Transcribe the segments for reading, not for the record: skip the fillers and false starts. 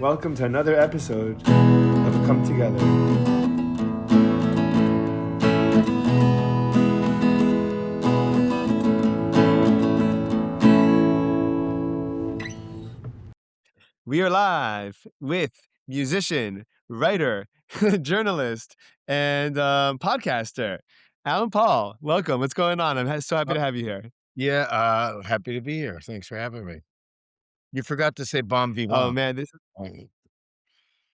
Welcome to another episode of Come Together. We are live with musician, writer, journalist, and podcaster, Alan Paul. Welcome. What's going on? I'm so happy Uh, to have you here. yeah, happy to be here. Thanks for having me. You forgot to say bon Oh vivant. man, Um,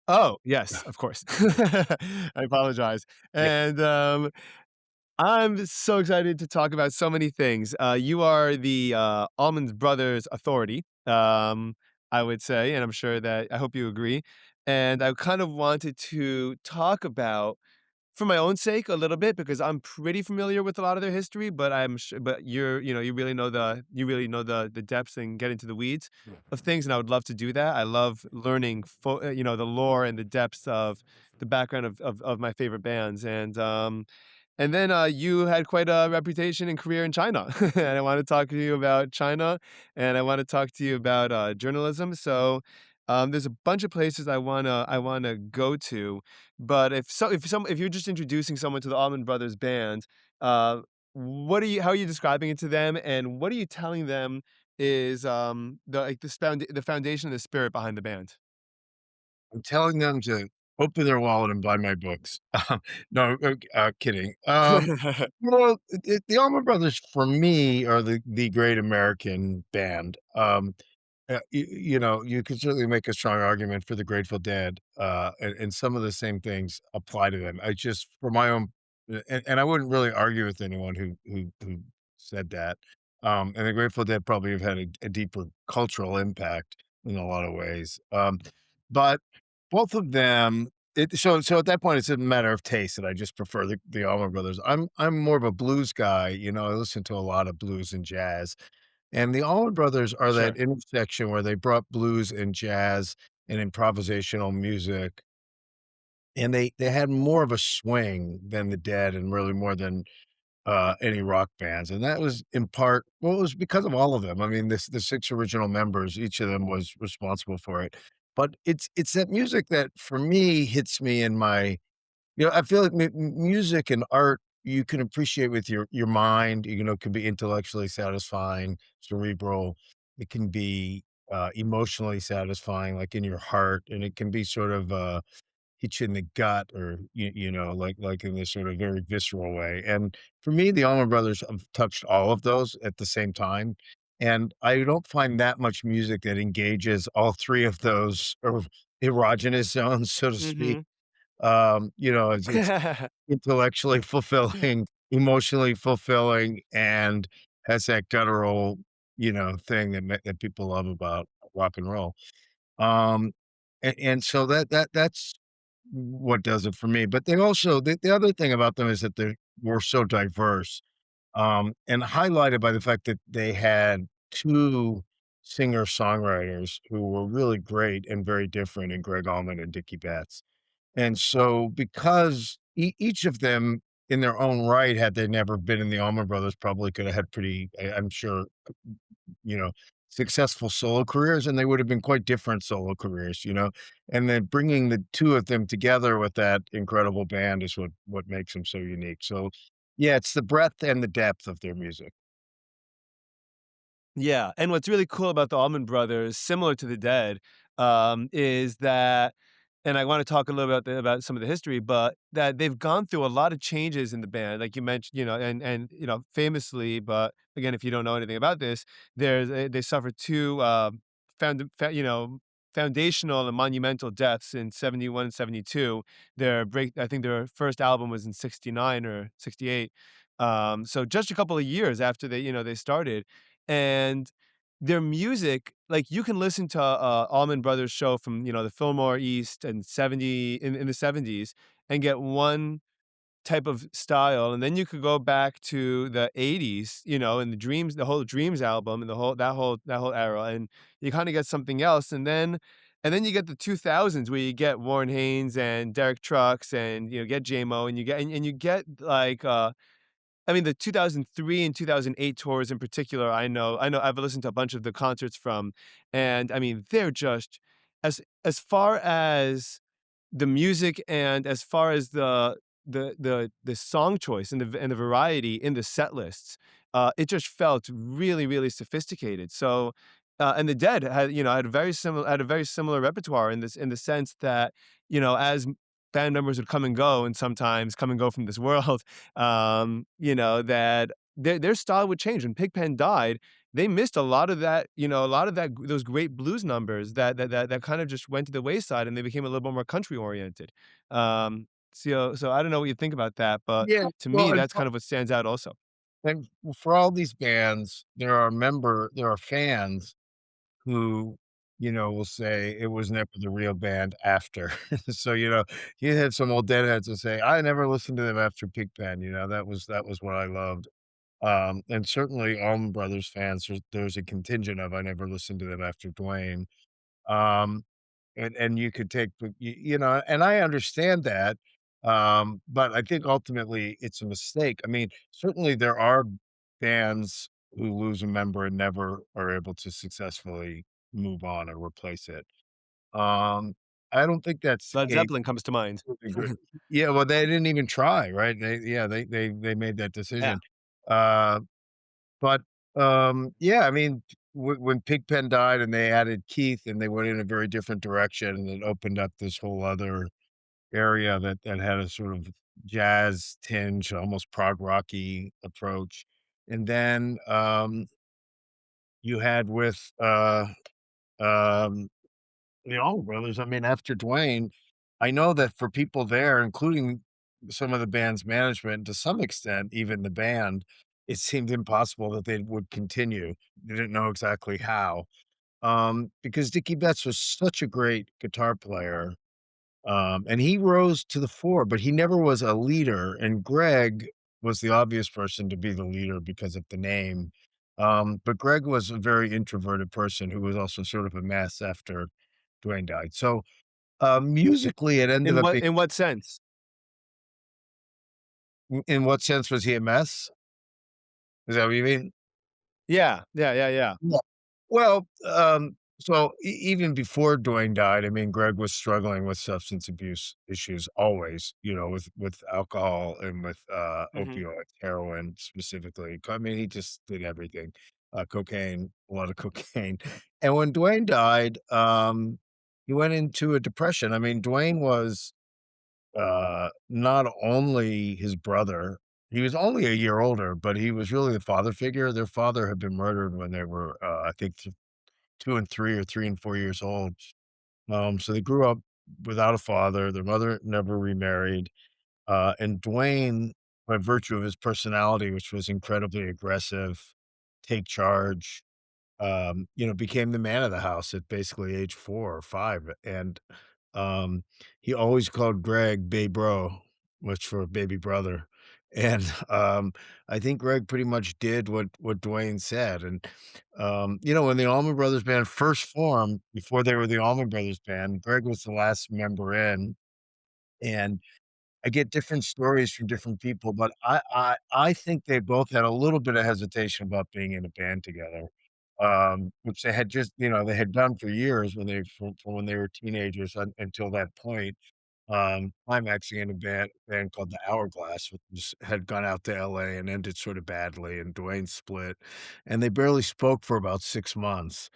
oh yes, of course. I apologize. yeah, And I'm so excited to talk about so many things. You are the Allman Brothers authority, I would say, and I'm sure that I hope you agree. And I kind of wanted to talk about, for my own sake, a little bit because I'm pretty familiar with a lot of their history, but but you really know the depths and get into the weeds of things, and I would love to do that. I love learning, the lore and the depths of the background of my favorite bands, and then you had quite a reputation and career in China. And I want to talk to you about China, and I want to talk to you about journalism. So there's a bunch of places I wanna go to, but if you're just introducing someone to the Allman Brothers Band, uh, how are you describing it to them, and what are you telling them is the foundation, the spirit behind the band? I'm telling them to open their wallet and buy my books. No, kidding. The Allman Brothers for me are the great American band. You could certainly make a strong argument for the Grateful Dead, and some of the same things apply to them. I just for my own, and I wouldn't really argue with anyone who said that. And the Grateful Dead probably have had a deeper cultural impact in a lot of ways. But both of them, so at that point, it's a matter of taste that I just prefer the Allman Brothers. I'm more of a blues guy. I listen to a lot of blues and jazz. And the Allman Brothers are that Sure. intersection where they brought blues and jazz and improvisational music, and they had more of a swing than the Dead and really more than, any rock bands, and that was in part well, it was because of all of them. I mean, the 6 original members, each of them was responsible for it. But it's that music that, for me, hits me in my I feel like music and art, you can appreciate with your mind, it can be intellectually satisfying, cerebral. It can be, emotionally satisfying, like, in your heart, and it can be sort of, hit you in the gut or, like in this sort of very visceral way, and for me, the Allman Brothers have touched all of those at the same time, and I don't find that much music that engages all 3 of those erogenous zones, so to speak. Mhm. It's intellectually fulfilling, emotionally fulfilling, and has that guttural, thing that people love about rock and roll. Um, and so that's what does it for me. But they also the other thing about them is that they were so diverse, and highlighted by the fact that they had 2 singer-songwriters who were really great and very different in Gregg Allman and Dickey Betts. And so because each of them in their own right, had they never been in the Allman Brothers, probably could have had pretty, I'm sure, you know, successful solo careers, and they would have been quite different solo careers. And then bringing the 2 of them together with that incredible band is what makes them so unique. So, yeah, it's the breadth and the depth of their music. Yeah, and what's really cool about the Allman Brothers, similar to the Dead, is that, and I wanna talk a little about some of the history, but that they've gone through a lot of changes in the band, like you mentioned, famously, but again, if you don't know anything about this, they suffered 2, found fa you know, foundational and monumental deaths in '71 and '72. I think their first album was in '69 or '68, so just a couple of years after they started, and their music, like, you can listen to Allman Brothers show from, the Fillmore East and 70 in the '70s and get one type of style, and then you could go back to the '80s, and the whole Dreams album and that whole era, and you kinda get something else, and then you get the 2000s where you get Warren Haynes and Derek Trucks and, get Jaimoe, and you get, like, I mean, the 2003 and 2008 tours in particular, I know I've listened to a bunch of the concerts from, and I mean, they're just as far as the music and as far as the song choice and the variety in the set lists, it just felt really, really sophisticated. So, and the Dead had, had a very similar repertoire in the sense that, as band members would come and go and sometimes come and go from this world, that their style would change. When Pigpen died, they missed a lot of that, a lot of that those great blues numbers that kind of just went to the wayside, and they became a little bit more country oriented. So I don't know what you think about that, but Yeah, to well, me, that's kind of what stands out also. and for all these bands, there are fans who, will say it was never the real band after. So, you had some old deadheads that say, "I never listened to them after Pigpen," that was what I loved. And certainly Allman Brothers fans, there's a contingent of, "I never listened to them after Dwayne." Um, and you could take the and I understand that, but I think ultimately it's a mistake. I mean, certainly there are bands who lose a member and never are able to successfully move on or replace it. Um, I don't think that's the Led case. Zeppelin comes to mind. Yeah, well, they didn't even try, right? They made that Yeah. decision. Uh but, yeah, I mean, when Pigpen died and they added Keith and they went in a very different direction and it opened up this whole other area that had a sort of jazz tinge, almost prog rocky approach. And then, you had with, um, the Allman Brothers, I mean, after Dwayne, I know that for people there, including some of the band's management, to some extent, even the band, it seemed impossible that they would continue. They didn't know exactly how. Because Dickey Betts was such a great guitar player, and he rose to the fore, but he never was a leader. And Gregg was the obvious person to be the leader because of the name. But Gregg was a very introverted person who was also sort of a mess after Dwayne died. So, musically, it ended up being In what sense? in what sense was he a mess? Is that what you mean? Yeah, yeah, yeah, yeah. Yeah. Well, so even before Dwayne died, I mean, Greg was struggling with substance abuse issues always, with alcohol and with Mhm. opioids, heroin specifically. I mean, he just did everything, cocaine, a lot of cocaine. And when Dwayne died, he went into a depression. I mean, Dwayne was not only his brother, he was only a year older, but he was really the father figure. Their father had been murdered when they were, I think, 2 and 3 or 3 and 4 years old. So they grew up without a father. Their mother never remarried. And Dwayne, by virtue of his personality, which was incredibly aggressive, take charge, became the man of the house at basically age 4 or 5, and, um, he always called Greg "Bae Bro," which for baby brother, and, I think Greg pretty much did what Dwayne said, and, when the Allman Brothers Band first formed, before they were the Allman Brothers Band, Greg was the last member in, and I get different stories from different people, but I think they both had a little bit of hesitation about being in a band together, which they had just they had done for years when from when they were teenagers until that point. I'm actually in a band called The Hourglass, which had gone out to LA and ended sort of badly, and Dwayne split, and they barely spoke for about 6 months.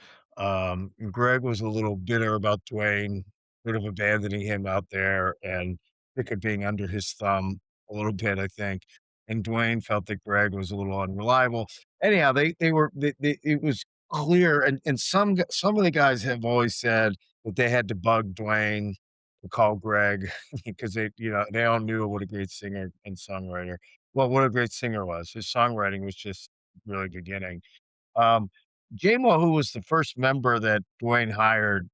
Greg was a little bitter about Dwayne sort of abandoning him out there and sick of being under his thumb a little bit, I think, and Dwayne felt that Greg was a little unreliable. Anyhow, they it was clear, and some of the guys have always said that they had to bug Dwayne to call Greg because they all knew what a great singer and songwriter what a great singer was. His songwriting was just really beginning. Um, Jaimoe, who was the first member that Dwayne hired,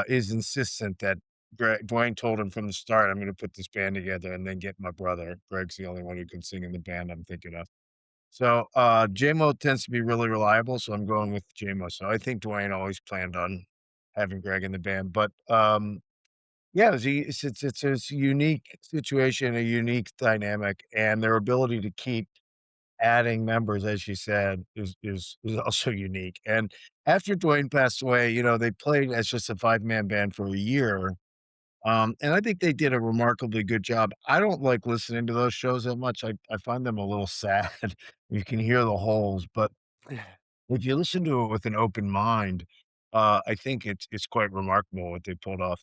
is insistent that Dwayne told him from the start, "I'm gonna put this band together and then get my brother. Greg's the only one who can sing in the band I'm thinking of." So, Jaimoe tends to be really reliable, so I'm going with Jaimoe. So I think Dwayne always planned on having Greg in the band, but, yeah, it's a unique situation, a unique dynamic, and their ability to keep adding members, as you said, is also unique, and after Dwayne passed away, they played as just a five-man band for a year, and I think they did a remarkably good job. I don't like listening to those shows that much. I find them a little sad. You can hear the holes, but if you listen to it with an open mind, I think it's quite remarkable what they pulled off.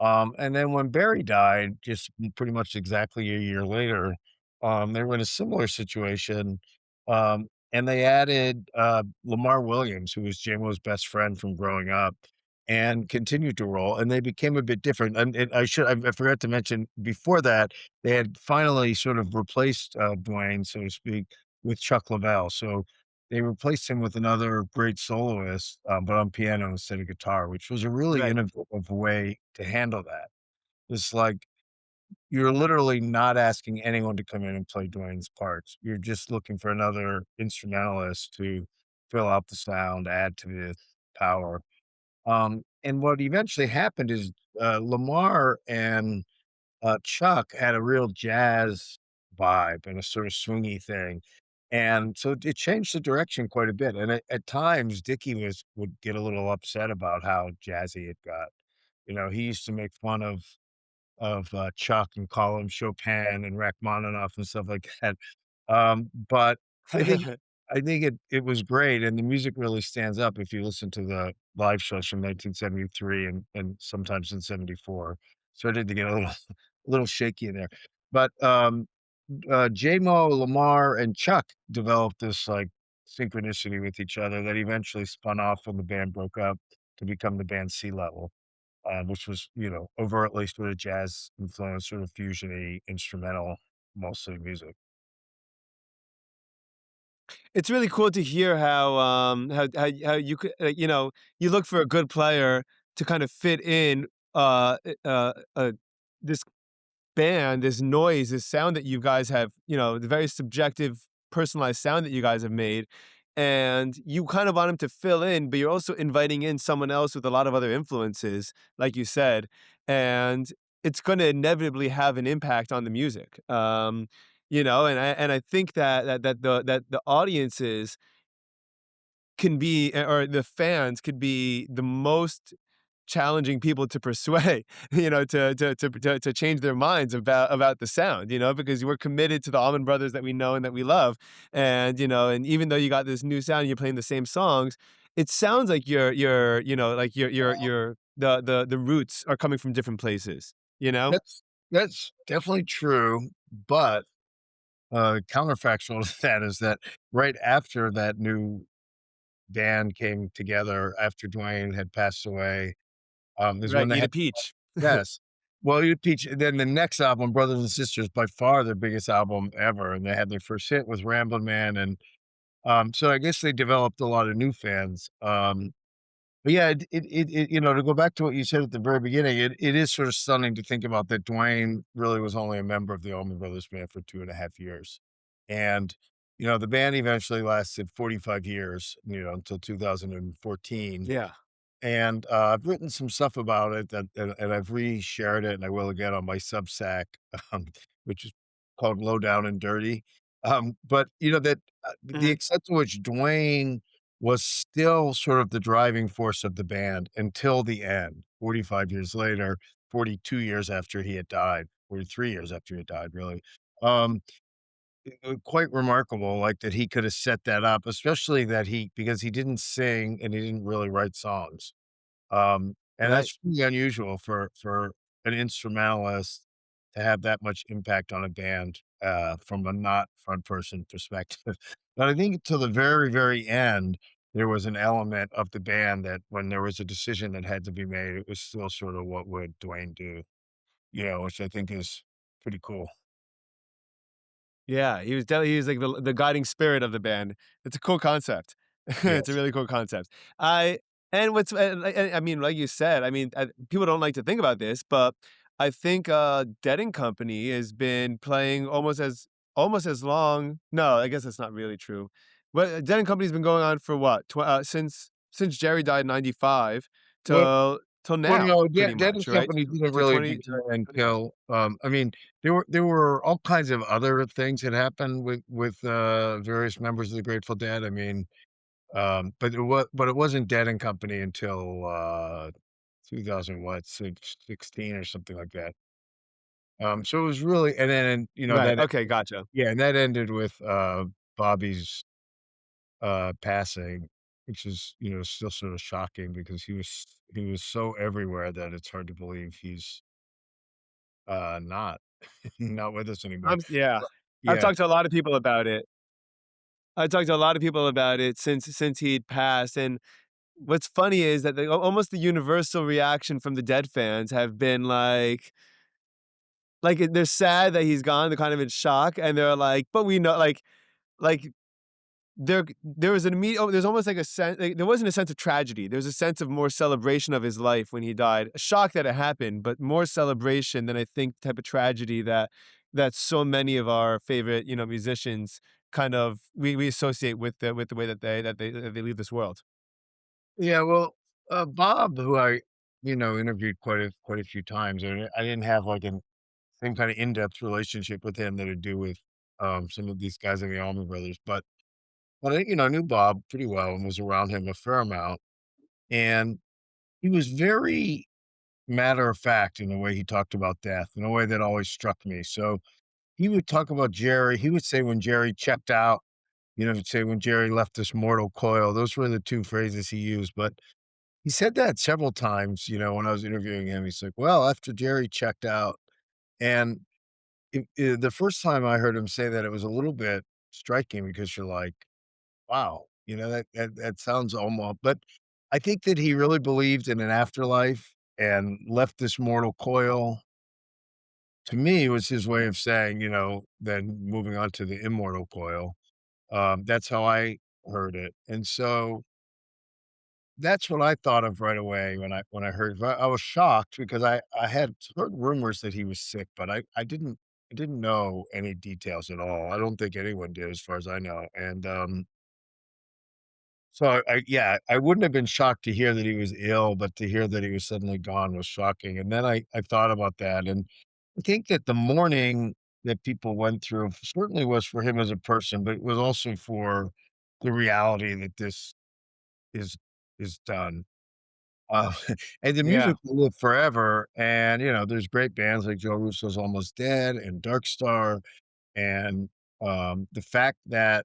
And then when Barry died, just pretty much exactly a year later, they were in a similar situation, and they added, Lamar Williams, who was Jaimoe's best friend from growing up, and continued to roll, and they became a bit different, and I forgot to mention before that, they had finally sort of replaced, Dwayne, so to speak, with Chuck Leavell, so they replaced him with another great soloist, but on piano instead of guitar, which was a really Right. innovative way to handle that. It's like you're literally not asking anyone to come in and play Dwayne's parts. You're just looking for another instrumentalist to fill out the sound, add to the power. And what eventually happened is Lamar and Chuck had a real jazz vibe and a sort of swingy thing, and so it changed the direction quite a bit, and at times, Dickey would get a little upset about how jazzy it got. He used to make fun of Chuck and call him Chopin and Rachmaninoff and stuff like that. But I think I think it was great, and the music really stands up if you listen to the live shows from 1973 and sometimes in '74. Started to get a little a little shaky in there. But, J-Mo, Lamar, and Chuck developed this, like, synchronicity with each other that eventually spun off when the band broke up to become the band Sea Level, which was, overtly sort of jazz influenced, sort of fusion-y, instrumental, mostly music. It's really cool to hear how you could, you look for a good player to kind of fit in, this band, this noise, this sound that you guys have, the very subjective, personalized sound that you guys have made, and you kind of want him to fill in, but you're also inviting in someone else with a lot of other influences, like you said, and it's gonna inevitably have an impact on the music. And I think that the audiences can be, or the fans could be the most challenging people to persuade, to change their minds about the sound, because we're committed to the Allman Brothers that we know and that we love, and even though you got this new sound, and you're playing the same songs, it sounds like like the roots are coming from different places, you know? That's definitely true, but, counterfactual to that is that right after that new band came together, after Dwayne had passed away, is when Right, they Eat a had Peach. yes. Well, you Peach then the next album, Brothers and Sisters, by far their biggest album ever, and they had their first hit with Ramblin' Man, and, so I guess they developed a lot of new fans, but yeah, to go back to what you said at the very beginning, it is sort of stunning to think about that Dwayne really was only a member of the Allman Brothers Band for 2.5 years, and, the band eventually lasted 45 years, until 2014. Yeah. And, I've written some stuff about it and I've reshared it, and I will again on my Substack, um, which is called Low Down and Dirty. But, the Mhm. extent to which Dwayne was still sort of the driving force of the band until the end, 45 years later, 42 years after he had died, 43 years after he had died, really. Um, quite remarkable, like, that he coulda set that up, especially that he because he didn't sing and he didn't really write songs. And Right. that's pretty unusual for an instrumentalist to have that much impact on a band, from a not front person perspective. But I think to the very, very end, there was an element of the band that when there was a decision that had to be made, it was still sort of what would Dwayne do, which I think is pretty cool. Yeah, he was like the guiding spirit of the band. It's a cool concept. It's a Yes. really cool concept. I and what's and I mean, like you said, I mean, people don't like to think about this, but I think Dead and Company has been playing almost as long. No, I guess that's not really true. But Dead and Company's been going on for what? Since Jerry died in '95 Well till Well, now, pretty Dead much, and right? Company didn't To really 20 begin twenty. until, I mean, there were all kinds of other things that happened with various members of the Grateful Dead. I mean, But it wasn't Dead& and Company until, 2000 what, 16 or something like that. So it was really and then, Right, okay, gotcha. yeah, and that ended with, Bobby's, passing, which is, still sort of shocking because he was so everywhere that it's hard to believe he's, not not with us anymore. Yeah. But I've yeah. talked to a lot of people about it. I talked to a lot of people about it since he'd passed, and what's funny is that almost the universal reaction from the Dead fans have been they're sad that he's gone, they're kind of in shock, and they're like, "But we know," like, there was an immediate there's almost like a sense there wasn't a sense of tragedy, there was a sense of more celebration of his life when he died. A shock that it happened, but more celebration than I think type of tragedy that so many of our favorite, musicians kind of we associate with the way that they leave this world. Yeah, well, Bob, who I, interviewed quite a few times, and I didn't have, like, an same kinda in-depth relationship with him that I do with, some of these guys in the Allman Brothers, but I knew Bob pretty well and was around him a fair amount, and he was very matter of fact in the way he talked about death, in a way that always struck me. So, he would talk about Jerry. He would say when Jerry checked out, he'd say when Jerry left this mortal coil. Those were the 2 phrases he used, but he said that several times, when I was interviewing him. He's like, "Well, after Jerry checked out," and the first time I heard him say that, it was a little bit striking because you're like, "Wow," that sounds almost. But I think that he really believed in an afterlife and left this mortal coil. To me, it was his way of saying, then moving on to the immortal coil. That's how I heard it, and so that's what I thought of right away when I heard. I was shocked because I had heard rumors that he was sick, but I didn't know any details at all. I don't think anyone did as far as I know, and, so yeah, I wouldn't have been shocked to hear that he was ill, but to hear that he was suddenly gone was shocking, and then I thought about that, and I think that the mourning that people went through certainly was for him as a person, but it was also for the reality that this is is done. Uh, and the Yeah. music will live forever, and, there's great bands like Joe Russo's Almost Dead and Dark Star, and, the fact that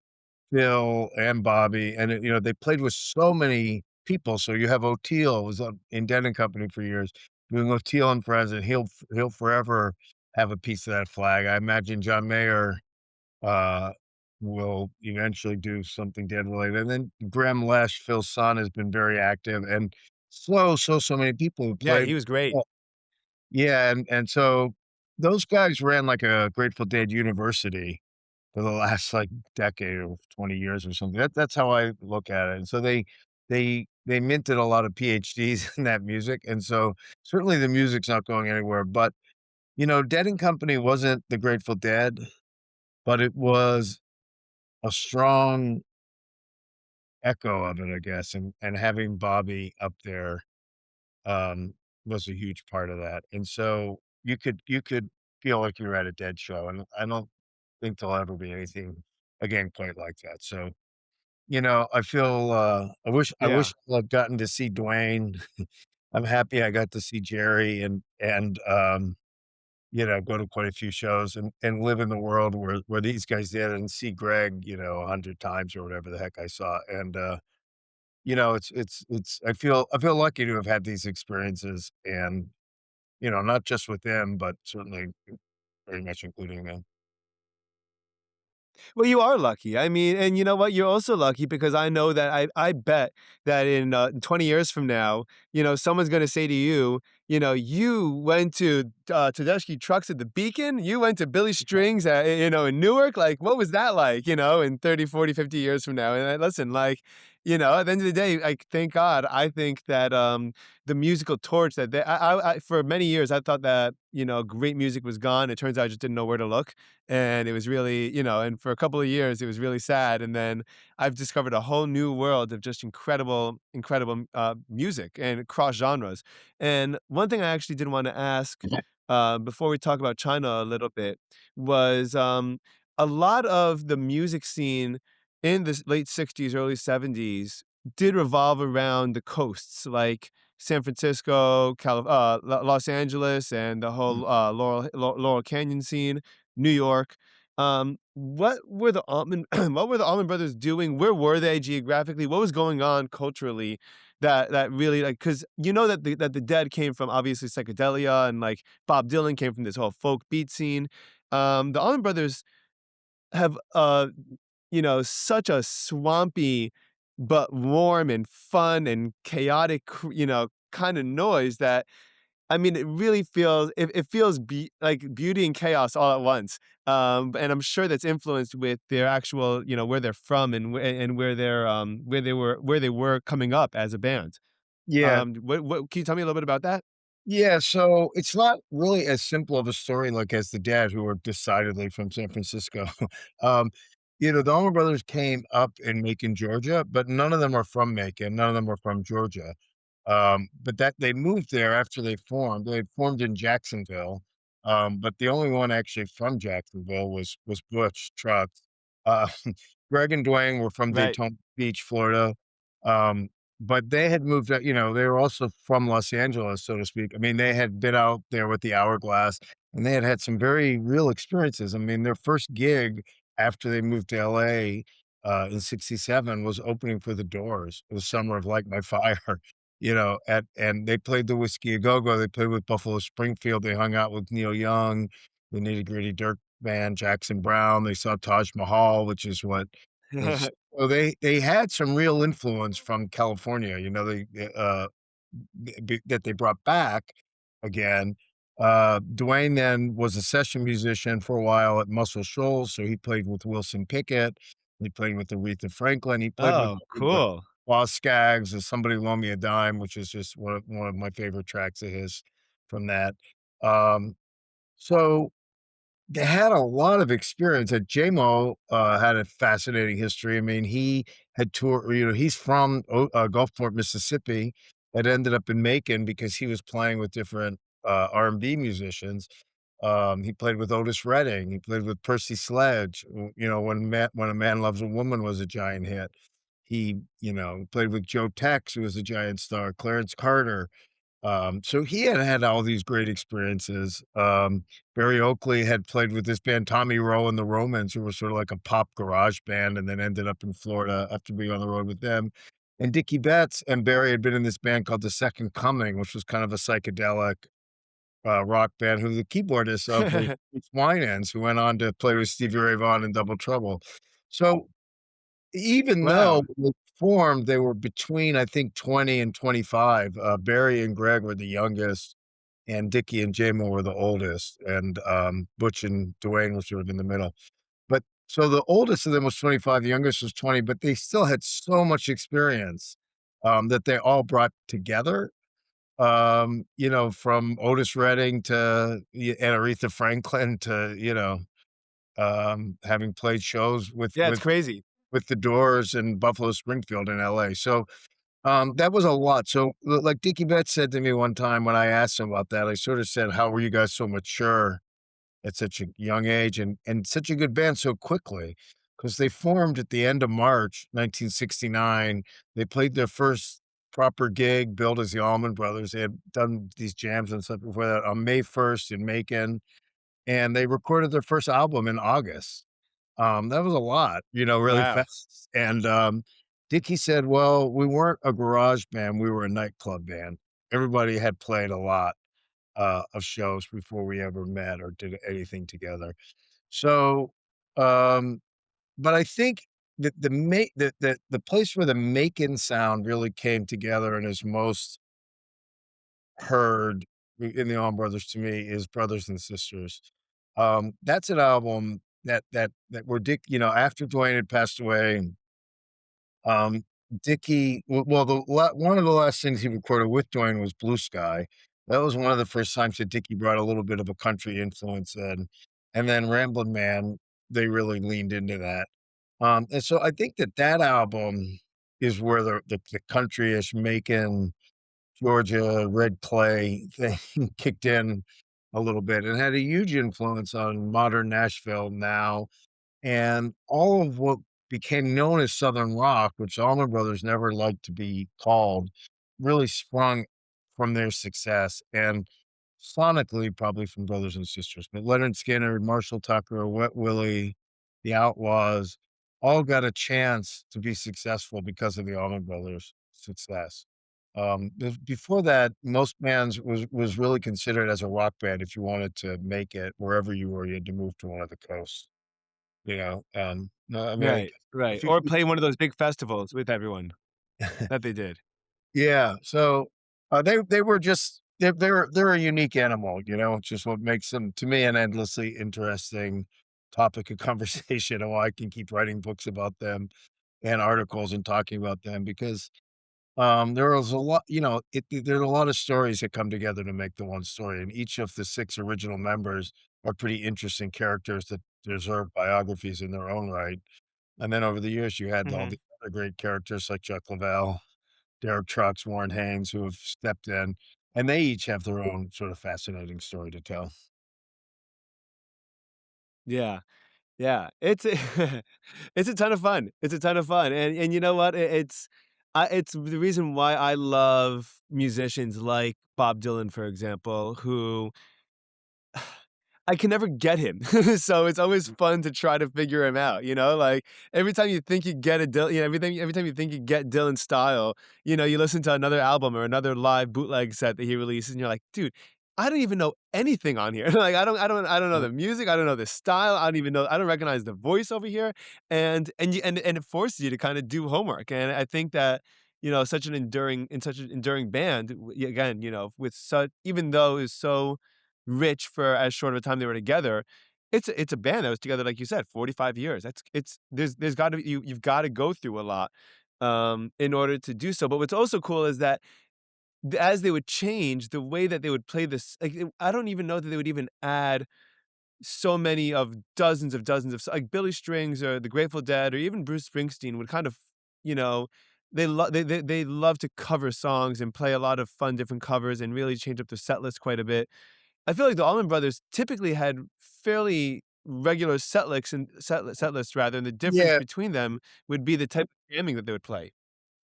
Phil and Bobby and, they played with so many people, so you have Oteil was on in Dead& and Company for years, doing Oteil and Friends, and he'll forever have a piece of that flag. I imagine John Mayer uh, will eventually do something dead related. And then Graham Lesh, Phil's son, has been very active and so many people who Yeah, played. he was great. Yeah, and so those guys ran like a Grateful Dead university for the last like decade or 20 years or something. That's how I look at it. And so they minted a lot of PhDs in that music. And so certainly the music's not going anywhere. But Dead and Company wasn't the Grateful Dead, but it was a strong echo of it, I guess, and having Bobby up there, um, was a huge part of that, and so you could feel like you're at a Dead show, and I don't think there'll ever be anything again quite like that, so, I feel, I wish Yeah. I'd gotten to see Dwayne. I'm happy I got to see Jerry and go to quite a few shows and live in the world where these guys did and see Greg, 100 times or whatever the heck I saw, and, it's I feel lucky to have had these experiences and, not just with them, but certainly very much including them. Well, you are lucky. I mean, and you know what? You're also lucky because I know that I bet that in 20 years from now, someone's going to say to you, you went to Tedeschi Trucks at the Beacon, you went to Billy Strings at, in Newark. Like, what was that like, in 30, 40, 50 years from now? And listen, at the end of the day, like, thank God, I think that the musical torch that for many years, I thought that, great music was gone. It turns out I just didn't know where to look, and it was really, and for a couple of years it was really sad, and then I've discovered a whole new world of just incredible music and across genres. And one thing I actually did want to ask before we talk about China a little bit was a lot of the music scene in the late 60s, early 70s did revolve around the coasts, like San Francisco, Los Angeles, and the Mm. whole Laurel Canyon scene, New York. What were the Altman what were the Allman Brothers doing? Where were they geographically? What was going on culturally that really like because you know that the Dead came from obviously psychedelia and like Bob Dylan came from this whole folk beat scene. The Allman Brothers have such a swampy but warm and fun and chaotic, kind of noise that I mean, it really feels it feels like beauty and chaos all at once. And I'm sure that's influenced with their actual, where they're from and where they were coming up as a band. Yeah. What can you tell me a little bit about that? Yeah, so it's not really as simple of a story like as the Dad, who are decidedly from San Francisco. Um, the Allman Brothers came up in Macon, Georgia, but none of them are from Macon, none of them are from Georgia. But that they moved there after they formed. They formed in Jacksonville, but the only one actually from Jacksonville was Butch Trucks. Uh, Greg and Dwayne were from Right. Daytona Beach, Florida. Um, but they had moved out, they were also from Los Angeles, so to speak. I mean, they had been out there with the Hourglass, and they had had some very real experiences. I mean, their first gig after they moved to LA, in '67 was opening for The Doors. It was Summer of Like My Fire, and they played the Whiskey A Go-Go, they played with Buffalo Springfield, they hung out with Neil Young, the Nitty Gritty Dirt Band, Jackson Browne, they saw Taj Mahal, which is what is so they had some real influence from California, that they brought back again. Dwayne then was a session musician for a while at Muscle Shoals, so he played with Wilson Pickett, he played with Aretha Franklin, he played with Oh, the cool. Boz Scaggs, and Somebody Loan Me a Dime, which is just one of my favorite tracks of his from that. Um, so they had a lot of experience. Jaimoe, had a fascinating history. I mean, he had toured he's from Gulfport, Mississippi, that ended up in Macon because he was playing with different, R&B musicians. He played with Otis Redding, he played with Percy Sledge, When a Man Loves a Woman was a giant hit. He played with Joe Tex, who was a giant star, Clarence Carter. So he had had all these great experiences. Barry Oakley had played with this band, Tommy Rowe and the Romans, who were sort of like a pop garage band, and then ended up in Florida after being on the road with them. And Dickey Betts and Barry had been in this band called The Second Coming, which was kind of a psychedelic rock band, who the keyboardist of was Keith Winans, who went on to play with Stevie Ray Vaughan and Double Trouble. So even though Wow. when they formed, they were between, I think, 20 and 25. Barry and Greg were the youngest, and Dickey and Jaimoe were the oldest, and, Butch and Dwayne were sort of in the middle. But so the oldest of them was 25, the youngest was 20, but they still had so much experience, that they all brought together, from Otis Redding to and Aretha Franklin to, having played shows with Yeah, it's with crazy. with The Doors in Buffalo Springfield in LA. So, that was a lot. So, like Dickie Betts said to me one time when I asked him about that, I sort of said, "How were you guys so mature at such a young age and such a good band so quickly?" Because they formed at the end of March 1969. They played their first proper gig, billed as the Allman Brothers. They had done these jams and stuff before that on May 1st in Macon, and they recorded their first album in August. That was a lot, really Wow. fast, and, Dickie said, "Well, we weren't a garage band, we were a nightclub band." Everybody had played a lot, of shows before we ever met or did anything together. So, um, but I think that the place where the Macon sound really came together and is most heard in the Allman Brothers to me is Brothers and Sisters. That's an album that where after Dwayne had passed away, um, Dickie well, one of the last things he recorded with Dwayne was Blue Sky. That was one of the first times that Dickie brought a little bit of a country influence in, and then Ramblin' Man, they really leaned into that. And so I think that album is where the country-ish Macon Georgia red clay thing kicked in a little bit and had a huge influence on modern Nashville now, and all of what became known as Southern rock, which Allman Brothers never liked to be called, really sprung from their success, and sonically, probably from Brothers and Sisters, but Leonard Skinner, Marshall Tucker, Wet Willie, The Outlaws, all got a chance to be successful because of the Allman Brothers' success. Before that, most bands was really considered as a rock band if you wanted to make it wherever you were, you had to move to one of the coasts, no, I mean, I Right, guess right, if you or play one of those big festivals with everyone that they did. yeah, so, they were just they're a unique animal, which is what makes them, to me, an endlessly interesting topic of conversation, and why I can keep writing books about them and articles and talking about them because, there was a lot there are a lot of stories that come together to make the one story, and each of the 6 original members are pretty interesting characters that deserve biographies in their own right, and then over the years, you had all Mhm. the other great characters like Chuck Leavell, Derek Trucks, Warren Haynes, who have stepped in, and they each have their own sort of fascinating story to tell. Yeah, yeah, it's a it's a ton of fun, it's a ton of fun, and you know what? It's the reason why I love musicians like Bob Dylan, for example, who I can never get him. So it's always fun to try to figure him out, like, every time you think you get a every time you think you get Dylan's style, you listen to another album or another live bootleg set that he releases, and you're like, "Dude, I don't even know anything on here." Like, I don't know Uh, the music, I don't know the style, I don't recognize the voice over here, and it forces you to kinda do homework, and I think that, such an enduring band, again, with such even though it's so rich for as short of a time they were together, it's a band that was together, like you said, 45 years. It's there's gotta be you've gotta go through a lot, in order to do so, but what's also cool is that as they would change, the way that they would play this like, I don't even know that they would even add so many of dozens of like Billy Strings or the Grateful Dead or even Bruce Springsteen would kind of, you know, they love to cover songs and play a lot of fun different covers and really change up their set list quite a bit. I feel like the Allman Brothers typically had fairly regular set lists rather, and the difference yeah, between them would be the type of jamming that they would play.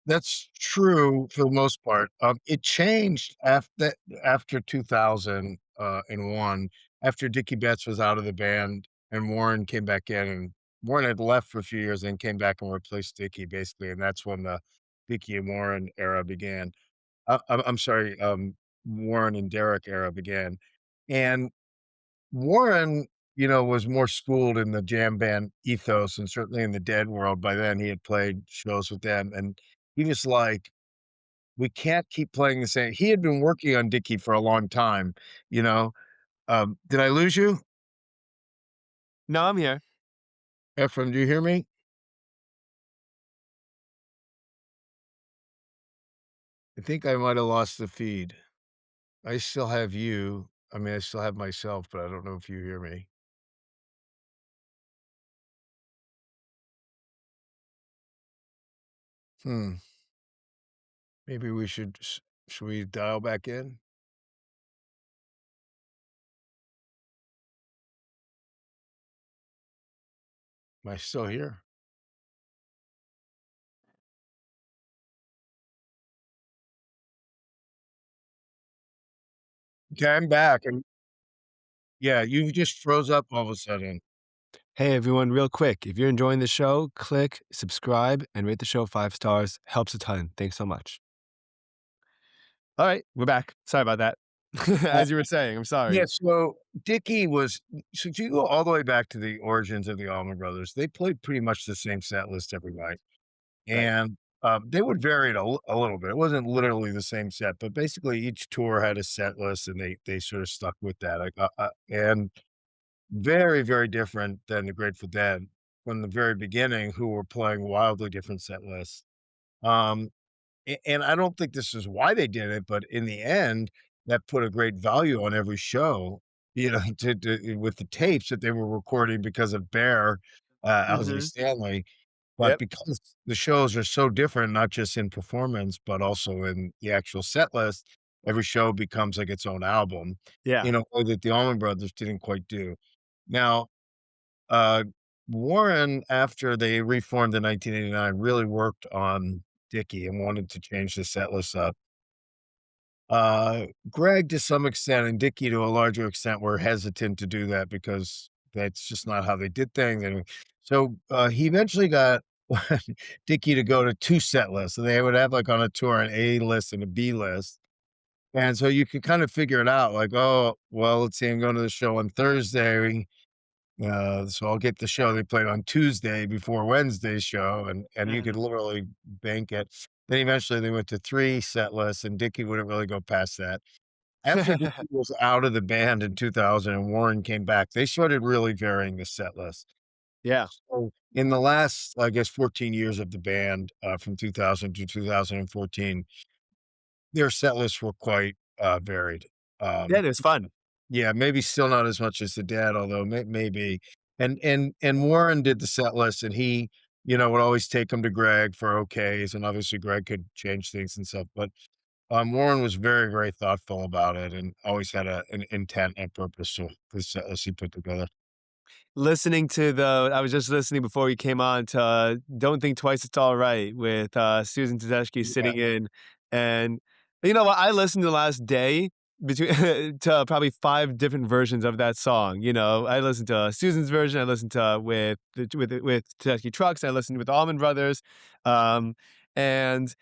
that's true for the most part. It changed after 2000, and 1, after Dickey Betts was out of the band and Warren came back in, and Warren had left for a few years and came back and replaced Dickey, basically, and that's when the Dickey and Warren era began. I'm sorry, Warren and Derek era began, and Warren, was more schooled in the jam band ethos and certainly in the Dead world. By then, he had played shows with them, and he was like, "We can't keep playing the same." He had been working on Dickey for a long time, you know? Did I lose you? No, I'm here. Ephraim, do you hear me? I think I might have lost the feed. I still have you. I mean, I still have myself, but I don't know if you hear me. Hmm. Maybe we should we dial back in? Am I still here? Okay, I'm back, and yeah, you just froze up all of a sudden. Hey, everyone, real quick, if you're enjoying the show, click subscribe and rate the show 5 stars. Helps a ton. Thanks so much. Alright, we're back. Sorry about that. Uh, As you were saying, I'm yeah, sorry. so Dickey was so if you go all the way back to the origins of the Allman Brothers, they played pretty much the same set list every night, Right. and, they would vary it a little bit. It wasn't literally the same set, but basically each tour had a set list, and they sort of stuck with that, and very, very different than the Grateful Dead from the very beginning, who were playing wildly different set lists. Um and I don't think this is why they did it, but in the end, that put a great value on every show, to with the tapes that they were recording because of Bear, Owsley Mhm. Stanley, but Yep. because the shows are so different, not just in performance, but also in the actual set list, every show becomes like its own album Yeah. in a way that the Allman Brothers didn't quite do. Now, uh Warren, after they reformed in 1989, really worked on Dickey and wanted to change the set list up. Gregg to some extent and Dickey to a larger extent were hesitant to do that because that's just not how they did things, and so, he eventually got Dickey to go to 2 set lists, so they would have, like, on a tour, an A list and a B list, and so you could kind of figure it out, like, "Oh, well, let's see, I'm going to the show on Thursday, so I'll get the show they played on Tuesday before Wednesday's show," and you could Mhm. literally bank it. Then eventually they went to 3 set lists, and Dickey wouldn't really go past that. After Dickey was out of the band in 2000 and Warren came back, they started really varying the set list. Yeah. So, in the last, I guess, 14 years of the band, from 2000 to 2014, their set lists were quite, varied. Yeah, Um, it was fun. yeah, maybe still not as much as the dad, although maybe. And Warren did the set list, and he, would always take them to Greg for okays, and obviously Greg could change things and stuff, but Warren was very, very thoughtful about it and always had an intent and purpose to the set list he put together. Listening to the I was just listening before we came on to, "Don't Think Twice, It's Alright" with, Susan Tedeschi Yeah, sitting in, and you know what? I listened the last day between to probably 5 different versions of that song, you know? I listened to Susan's version, I listened to with Tedeschi Trucks, I listened with Allman Brothers, um, and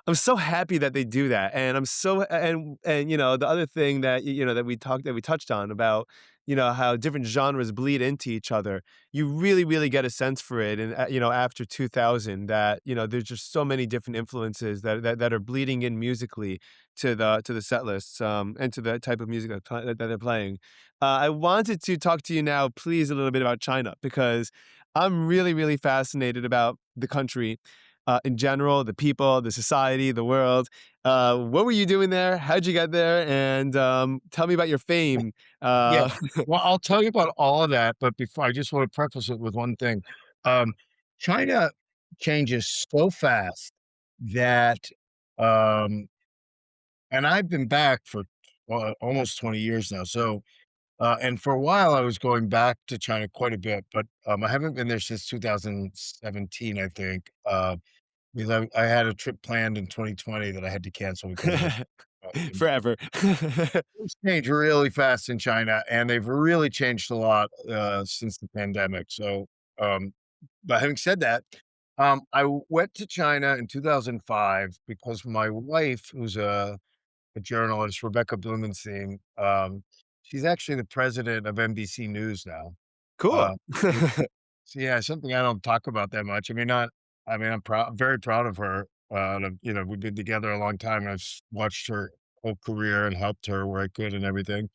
I'm so happy that they do that, and I'm so and, you know, the other thing that, you know, that we touched on about, you know, how different genres bleed into each other. You really, really get a sense for it and, you know, after 2000 that, you know, there's just so many different influences that are bleeding in musically to the set lists, and to the type of music that they're playing. I wanted to talk to you now, please, a little bit about China because I'm really, really fascinated about the country in general, the people, the society, the world. What were you doing there? How'd you get there? And tell me about your fame. yeah. Uh, Well, I'll tell you about all of that, but before I just want to preface it with one thing. Um, China changes so fast that, um and I've been back for, almost 20 years now, so, and for a while, I was going back to China quite a bit, but, I haven't been there since 2017, I think, because I had a trip planned in 2020 that I had to cancel because of forever. things change really fast in China, and they've really changed a lot, since the pandemic, so, um, but having said that, went to China in 2005 because my wife, who's a journalist, Rebecca Blumenstein, she's actually the president of NBC News now, Cool. uh, so, yeah, something I don't talk about that much. I mean, I'm very proud of her. We've been together a long time, and I've watched her whole career and helped her where I could and everything.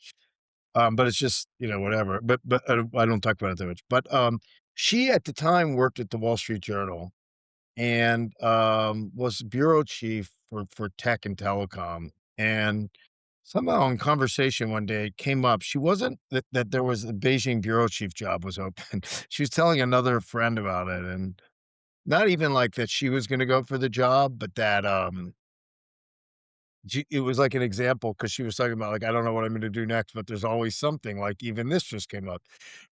But it's just, whatever. But I don't talk about it that much. But she at the time worked at the Wall Street Journal and was bureau chief for tech and telecom. And somehow in conversation one day it came up. She wasn't that there was a Beijing bureau chief job was open. She was telling another friend about it, and not even like that she was gonna go for the job, but that, it was like an example because she was talking about, like, "I don't know what I'm gonna do next, but there's always something," like, even this just came up.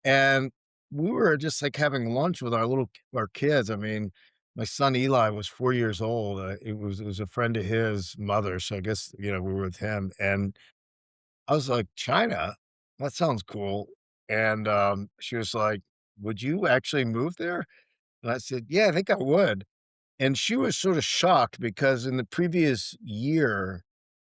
And we were just, like, having lunch with our kids. I mean, my son Eli was 4 years old. It was a friend of his mother, so I guess, we were with him, and I was like, "China? That sounds cool." And, she was like, "Would you actually move there?" And I said, "Yeah, I think I would." And she was sort of shocked because in the previous year,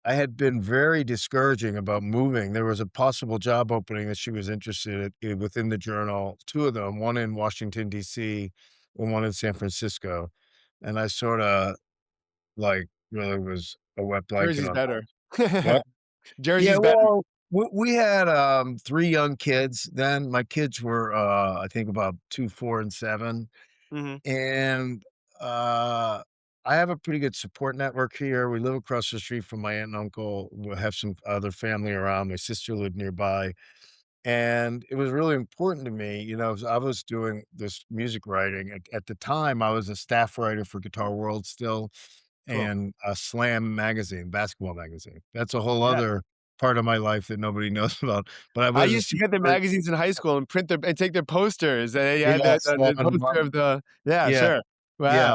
I had been very discouraging about moving. There was a possible job opening that she was interested in within the journal, 2 of them, one in Washington, DC, and one in San Francisco. And I sorta, like, really was a wet blanket Jersey's on better. what? Yeah, Jersey's better. well, we had, 3 young kids then. My kids were, I think about 2, 4, and 7. Mhm. And, uh, I have a pretty good support network here. We live across the street from my aunt and uncle. We have some other family around. My sister lived nearby. And it was really important to me, I was doing this music writing. At the time, I was a staff writer for Guitar World still Cool. and a Slam magazine, basketball magazine. That's a whole Yeah. other. part of my life that nobody knows about, but I I was a used to get their super magazines in high school and print their and take their posters, and they had yeah, the Slam poster of the yeah, yeah, sure. yeah,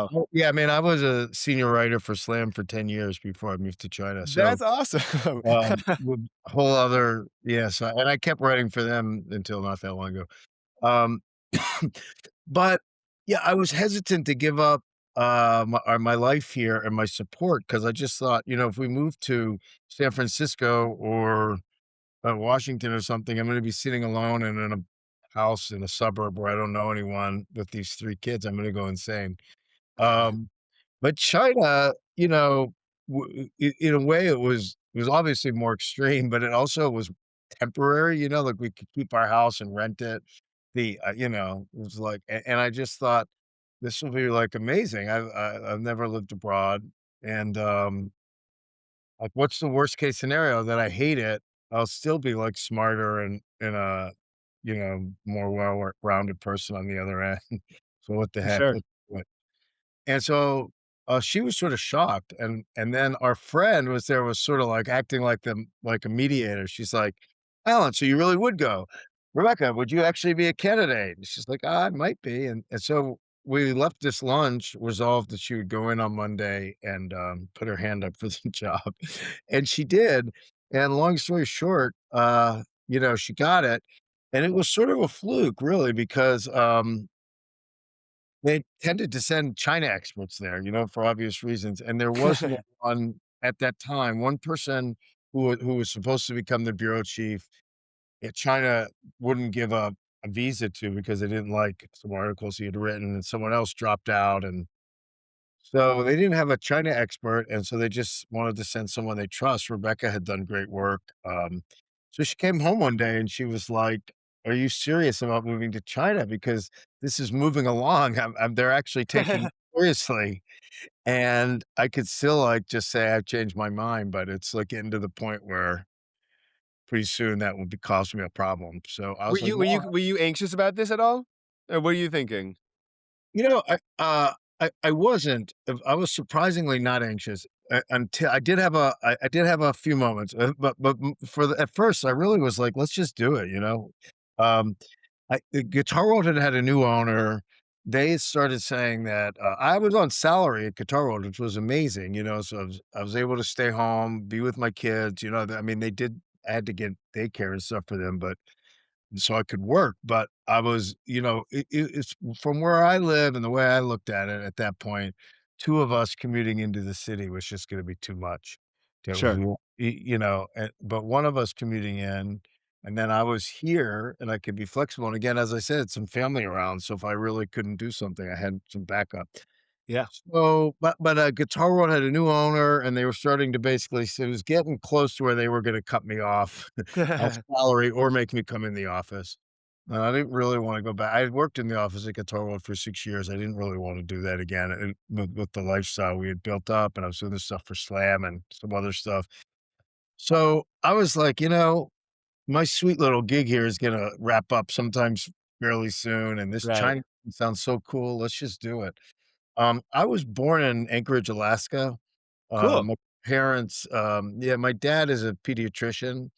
Wow. oh, yeah, I mean, I was a senior writer for Slam for 10 years before I moved to China, so, That's awesome. with whole other yeah, so and I kept writing for them until not that long ago. Um, but, yeah, I was hesitant to give up, my life here and my support because I just thought, if we move to San Francisco or, Washington or something, I'm gonna be sitting alone and in a house in a suburb where I don't know anyone with these 3 kids, I'm gonna go insane. Um, but China, in a way, it was obviously more extreme, but it also was temporary, like, we could keep our house and rent it. It was like and I just thought, "This will be, like, amazing." I've never lived abroad, and, like, what's the worst case scenario? That I hate it, I'll still be, like, smarter and a, more well-rounded person on the other end. So what the For heck? sure. What and so, she was sorta shocked, and then our friend was sorta, like, acting like a mediator. She's like, "Alan, so you really would go. Rebecca, would you actually be a candidate?" And she's like, "I might be," and so we left this lunch resolved that she would go in on Monday and, put her hand up for the job, and she did, and long story short, she got it, and it was sort of a fluke, really, because, they tended to send China experts there, for obvious reasons, and there was no one at that time, one person who was supposed to become the bureau chief, China wouldn't give a visa to because they didn't like some articles he had written, and someone else dropped out, and so they didn't have a China expert, and so they just wanted to send someone they trust. Rebecca had done great work, so she came home one day and she was like, "Are you serious about moving to China? Because this is moving along. They're actually taking it seriously." And I could still, like, just say I've changed my mind, but it's, like, getting to the point where pretty soon that will be causing me a problem. So I Were was like, you were "No." you were you anxious about this at all? Or what are you thinking? I wasn't. I was surprisingly not anxious until I did have a few moments, but at first I really was like, let's just do it. Um, the Guitar World had a new owner. They started saying that I was on salary at Guitar World, which was amazing. So I was able to stay home, be with my kids. I mean, they did. I had to get daycare and stuff for them, but so I could work, but I was, it's from where I live and the way I looked at it at that point, 2 of us commuting into the city was just gonna be too much. Sure. But one of us commuting in, and then I was here and I could be flexible, and again, as I said, some family around, so if I really couldn't do something, I had some backup. Yeah. So, but Guitar World had a new owner, and they were starting to basically so it was getting close to where they were gonna cut me off on salary or make me come in the office. I didn't really wanna go back. I had worked in the office at Guitar World for 6 years. I didn't really wanna do that again, and with the lifestyle we had built up, and I was doing this stuff for Slam and some other stuff. So, I was like, my sweet little gig here is gonna wrap up sometimes fairly soon, and this Right. China sounds so cool. Let's just do it. I was born in Anchorage, Alaska. Cool. My parents, yeah, my dad is a pediatrician,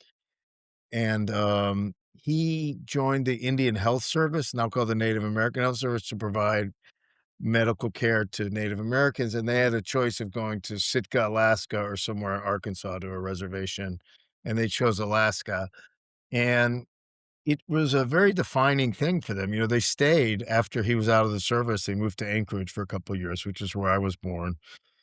and, he joined the Indian Health Service, now called the Native American Health Service, to provide medical care to Native Americans, and they had a choice of going to Sitka, Alaska, or somewhere in Arkansas to a reservation, and they chose Alaska, and it was a very defining thing for them. They stayed after he was out of the service. They moved to Anchorage for a couple of years, which is where I was born.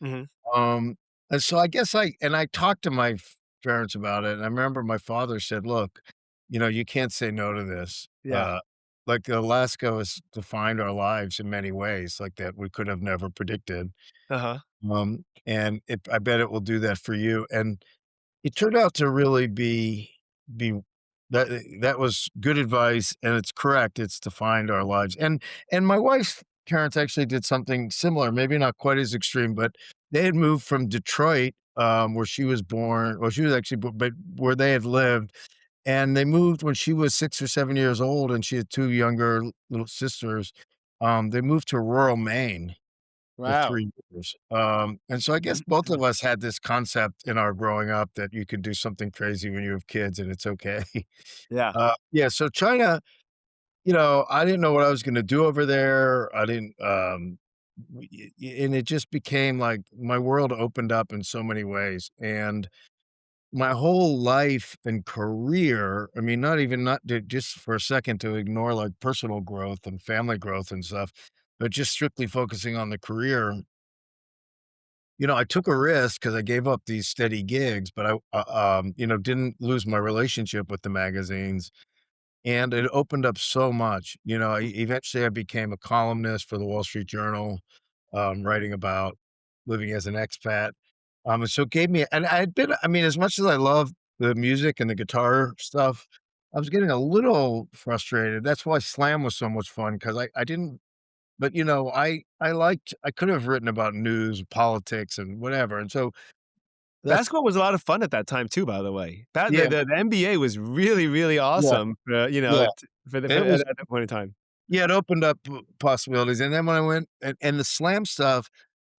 Mhm. Um, and so I guess I talked to my parents about it, and I remember my father said, "Look, you can't say no to this." Yeah. Like Alaska has defined our lives in many ways, like that we could have never predicted. Uh-huh. And I bet it will do that for you. And it turned out to really be that was good advice, and it's correct, it's defined our lives, and my wife's parents actually did something similar, maybe not quite as extreme, but they had moved from Detroit, where she was born well, she was actually bo but where they had lived, and they moved when she was 6 or 7 years old, and she had 2 younger little sisters, they moved to rural Maine. for Wow. 3 years. And so I guess both of us had this concept in our growing up that you can do something crazy when you have kids and it's okay. Yeah. Yeah, so China, I didn't know what I was gonna do over there. I didn't, and it just became like my world opened up in so many ways, and my whole life and career, I mean, not to just for a second to ignore, like, personal growth and family growth and stuff, but just strictly focusing on the career. I took a risk because I gave up these steady gigs, but didn't lose my relationship with the magazines, and it opened up so much. Eventually I became a columnist for the Wall Street Journal, writing about living as an expat. And so it gave me, and I mean, as much as I love the music and the guitar stuff, I was getting a little frustrated. That's why slam was so much fun because I didn't, but I could have written about news, politics, and whatever. And so that's, Basketball was a lot of fun at that time too, by the way. That yeah, the NBA was really, really yeah, awesome, yeah. for It was, at that point in time. yeah, it opened up possibilities. And then when I went, and the slam stuff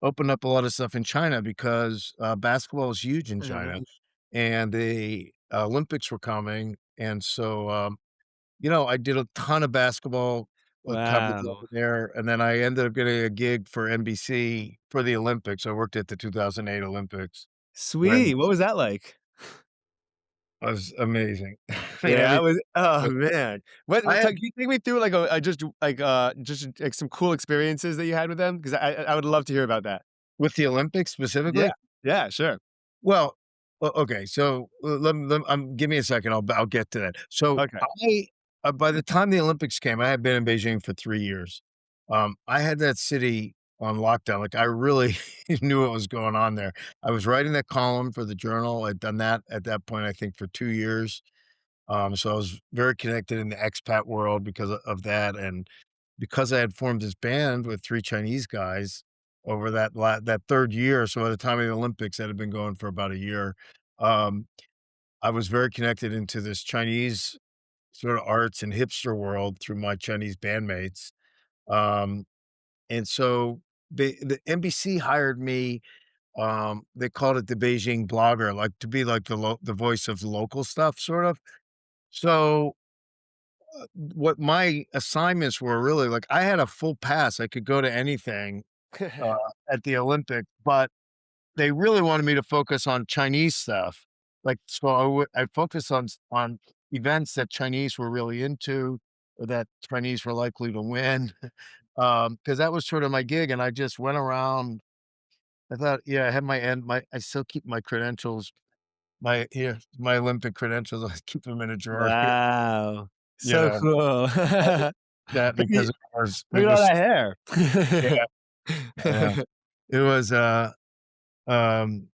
opened up a lot of stuff in China because basketball is huge in China, Mhm. and the Olympics were coming. And so, I did a ton of basketball coverage Wow. over there. And then I ended up getting a gig for NBC for the Olympics. I worked at the 2008 Olympics when Sweet, what was that like? it was amazing. I mean, Yeah, I everything. was oh, man. I Can had you take me through, like, just, like, some cool experiences that you had with them? 'Cause I would love to hear about that. with the Olympics Yeah. specifically. Yeah, sure. Well, okay, so give me a second, I'll get to that. So, Okay. by the time the Olympics came, I had been in Beijing for 3 years. I had that city on lockdown, like, I really knew what was going on there. I was writing that column for the Journal, I'd done that at that point, I think, for 2 years. So I was very connected in the expat world because of that, and because I had formed this band with 3 Chinese guys over that 3rd year, so by the time of the Olympics, that had been going for about a year, um, I was very connected into this Chinese sort of arts and hipster world through my Chinese bandmates, um, and so the NBC hired me, they called it the Beijing blogger, like, to be like the voice of the local stuff, sort of. So what my assignments were really like, I had a full pass, I could go to anything, uh, at the Olympics, but they really wanted me to focus on Chinese stuff. Like, so I focused on events that Chinese were really into, or that Chinese were likely to win, because that was sort of my gig, and I just went around. I thought, yeah, I had I still keep my credentials, my Olympic credentials, I keep them in a drawer here, Wow. you So know? cool. I did that Look at because look it at all was, that hair. yeah, yeah. It was, um,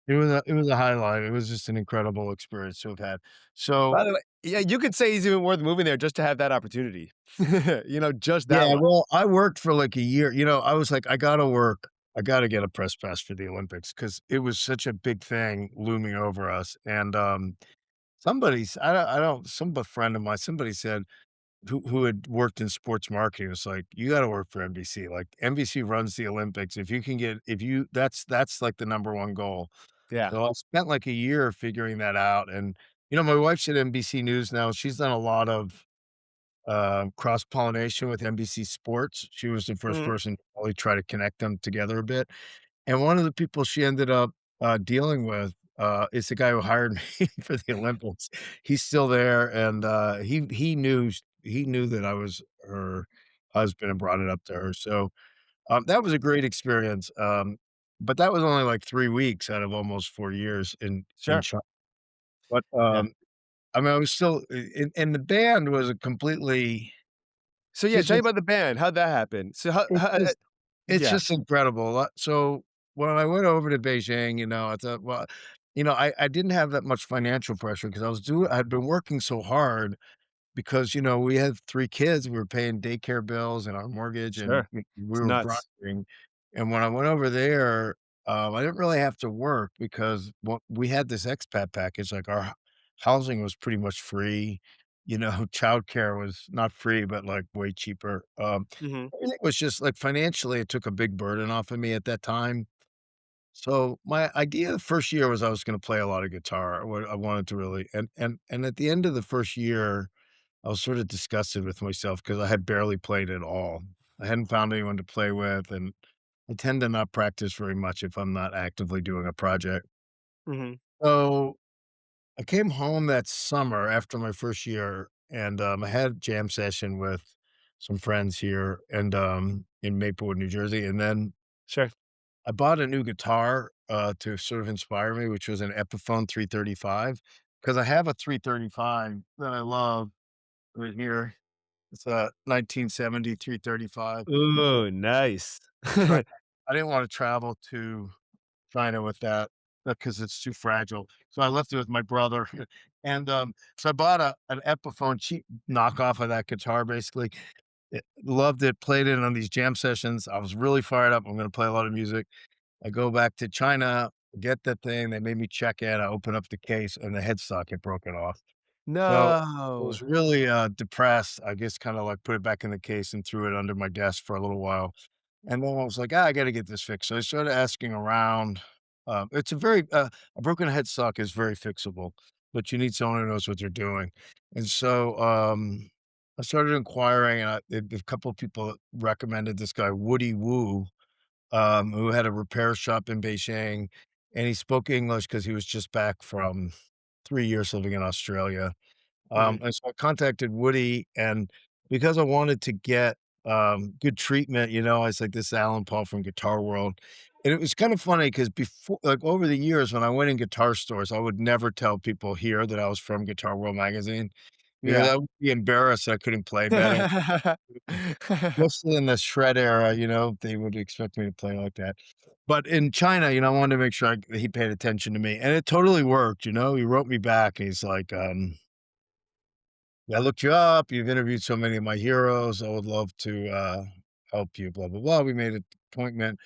it was a highlight. It was just an incredible experience to have had. So, By the way, yeah, you could say it's even worth moving there just to have that opportunity. Just that yeah, one. well, I worked for like a year. I was like, "I gotta work. I gotta get a press pass for the Olympics because it was such a big thing looming over us." And, somebody's I don't some friend of mine, somebody said, who had worked in sports marketing, was like, "You gotta work for NBC, like, NBC runs the Olympics, if you can get if you that's, like, the number 1 goal." Yeah. So I spent, like, a year figuring that out, and, my wife's at NBC News now, she's done a lot of, cross-pollination with NBC Sports. She was the first Mhm. person to really try to connect them together a bit, and one of the people she ended up, dealing with, is the guy who hired me for the Olympics. He's still there, and, he knew that I was her husband and brought it up to her, so, that was a great experience, but that was only, like, 3 weeks out of almost 4 years in Sure. China. But, Yeah. I mean, I was still and the band was a completely So, yeah, just tell me just about the band. How'd that happen? So it's just it's yeah, just incredible. So when I went over to Beijing, I thought, well, I didn't have that much financial pressure because I'd been working so hard because, we had 3 kids, we were paying daycare bills and our mortgage, and sure. we It's were nuts. grinding. And when I went over there, I didn't really have to work because we had this expat package, like, our housing was pretty much free. childcare was not free, but, like, way cheaper, Mhm. everything was just like, financially, it took a big burden off of me at that time. So, my idea the first year was I was gonna play a lot of guitar. I wanted to really and at the end of the first year, I was sort of disgusted with myself because I had barely played at all. I hadn't found anyone to play with, and I tend to not practice very much if I'm not actively doing a project. Mhm. So, I came home that summer after my first year, and, I had a jam session with some friends here in Maplewood, New Jersey, and then Sure. I bought a new guitar, to sort of inspire me, which was an Epiphone 335, because I have a 335 that I love right here. It's a 1970 335. Ooh, nice. Right. I didn't wanna travel to China with that because it's too fragile, so I left it with my brother, and, so I bought an Epiphone cheap knockoff of that guitar, basically. Loved it, played it on these jam sessions. I was really fired up. I'm gonna play a lot of music. I go back to China, get the thing, they made me check in, I open up the case, and the headstock had broken off. So, I No. was really, depressed. I just kinda, like, put it back in the case and threw it under my desk for a little while, and then I was like, I gotta get this fixed." So I started asking around. It's a broken headstock is very fixable, but you need someone who knows what they're doing, and so, I started inquiring, and a couple of people recommended this guy, Woody Woo, who had a repair shop in Beijing, and he spoke English because he was just back from 3 years living in Australia. Mhm. And so I contacted Woody, and because I wanted to get, good treatment, I was like, "This is Alan Paul from Guitar World." And it was kind of funny because before like, over the years, when I went in guitar stores, I would never tell people here that I was from Guitar World magazine, because Yeah. I would be embarrassed that I couldn't play better. Mostly in the shred era, they would expect me to play like that. But in China, I wanted to make sure he paid attention to me, and it totally worked. He wrote me back, and he's like, "I looked you up. You've interviewed so many of my heroes. I would love to help you." Blah blah blah. We made an appointment.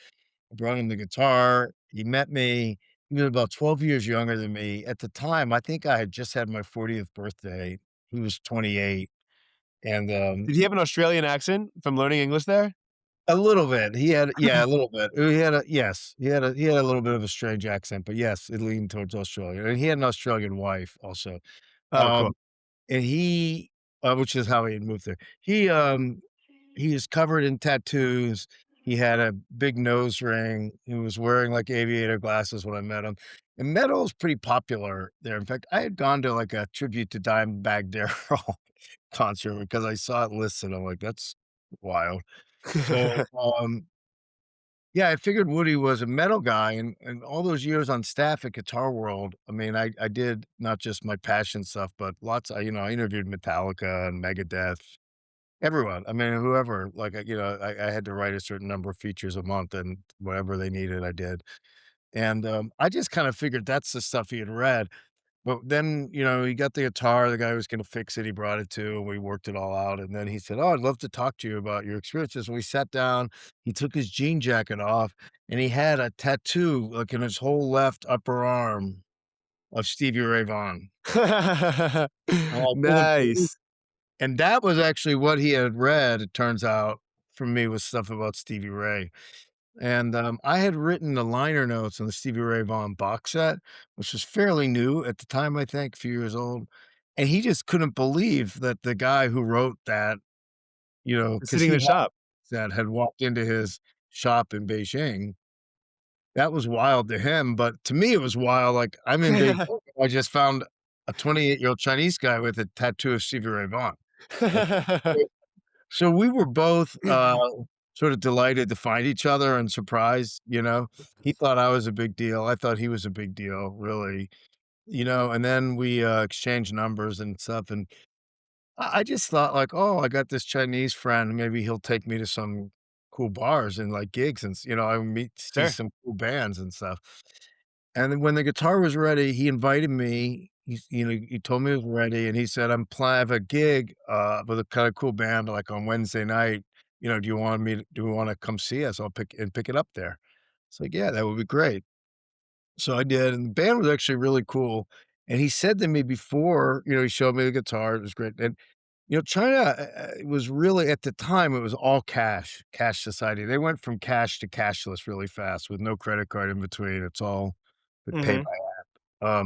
I brought him the guitar. He met me. He was about 12 years younger than me at the time. I think I had just had my 40th birthday. He was 28, and Did he have an Australian accent from learning English there? a little bit. He had yeah, a little bit. He had a yes, he had a little bit of a strange accent, but yes, it leaned towards Australia, and he had an Australian wife also. Oh, cool. Um, and he which is how he had moved there. He is covered in tattoos. He had a big nose ring. He was wearing, like, aviator glasses when I met him. And metal is pretty popular there. In fact, I had gone to, like, a tribute to Dimebag Darrell concert because I saw it listed. I'm like, "That's wild." So, yeah, I figured Woody was a metal guy, and all those years on staff at Guitar World, I mean, I did not just my passion stuff, but I interviewed Metallica and Megadeth, everyone. I mean, whoever, like, I had to write a certain number of features a month, and whatever they needed, I did. And, I just kind of figured that's the stuff he had read. But then, he got the guitar, the guy who was gonna fix it, he brought it to, and we worked it all out, and then he said, "Oh, I'd love to talk to you about your experiences." And we sat down, he took his jean jacket off, and he had a tattoo, like, in his whole left upper arm of Stevie Ray Vaughan. And I couldn't believe Nice. and that was actually what he had read, it turns out, from me, was stuff about Stevie Ray. And, I had written the liner notes on the Stevie Ray Vaughan box set, which was fairly new at the time, I think, a few years old, and he just couldn't believe that the guy who wrote that, because Sitting in he the shop. had walked into his shop in Beijing. That was wild to him, but to me, it was wild, like, I'm in Beijing, I just found a 28-year-old Chinese guy with a tattoo of Stevie Ray Vaughan. Like, so we were both, sort of delighted to find each other and surprised. He thought I was a big deal, I thought he was a big deal, really, and then we, exchanged numbers and stuff, and I just thought like, "Oh, I got this Chinese friend, maybe he'll take me to some cool bars and, like, gigs and I would see Sure. some cool bands and stuff." And then when the guitar was ready, he invited me. He told me it was ready, and he said, I have a gig, with a kinda cool band, like, on Wednesday night. Do you wanna come see us? I'll pick it up there." It's like, "Yeah, that would be great." So I did, and the band was actually really cool. And he said to me before, he showed me the guitar, it was great, and, China, was really at the time, it was all cash society. They went from cash to cashless really fast with no credit card in between, it's all with pay Mhm. by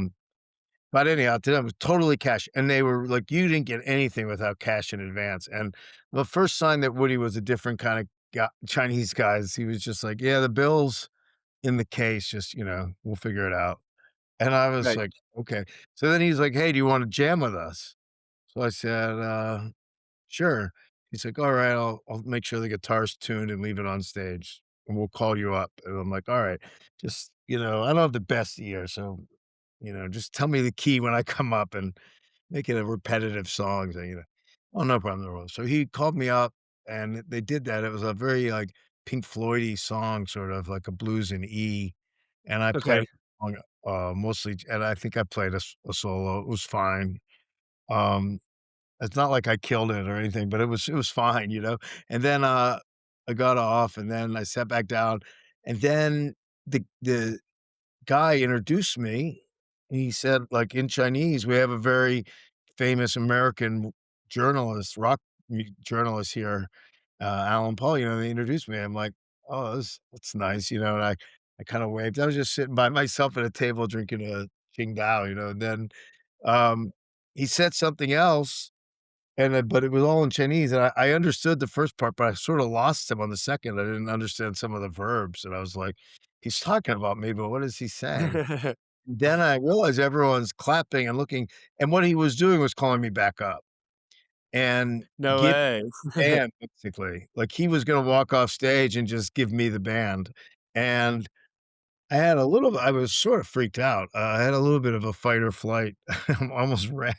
but anyhow, to them, it was totally cash, and they were like, you didn't get anything without cash in advance, and the first sign that Woody was a different kinda Chinese guys, he was just like, "Yeah, the bill's in the case, just, we'll figure it out." And I was Right. like, "Okay." So then he's like, "Hey, do you wanna jam with us?" So I said, "Sure." He's like, "Alright, I'll make sure the guitar's tuned and leave it on stage, and we'll call you up." And I'm like, "Alright." Just, I don't have the best ear, so, just tell me the key when I come up and make it a repetitive song, so, "Oh, no problem, no problem." So he called me up, and they did that. It was a very, like, Pink Floyd-y song, sort of like a blues in E, and I played Okay. along, mostly and I think I played a solo. It was fine. Um, it's not like I killed it or anything, but it was fine, And then, I got off, and then I sat back down, and then the guy introduced me. He said, like, in Chinese, we have a very famous American journalist, rock journalist here, Alan Paul, they introduced me. I'm like, "Oh, that's nice," and I kinda waved. I was just sitting by myself at a table drinking a Qingdao, and then, um, he said something else, but it was all in Chinese, and I understood the first part, but I sorta lost him on the second. I didn't understand some of the verbs, and I was like, "He's talking about me, but what is he saying?" Then I realized everyone's clapping and looking, and what he was doing was calling me back up and No give way. the band, basically. Like, he was gonna walk off stage and just give me the band, and I was sort of freaked out. I had a little bit of a fight or flight. I almost ran,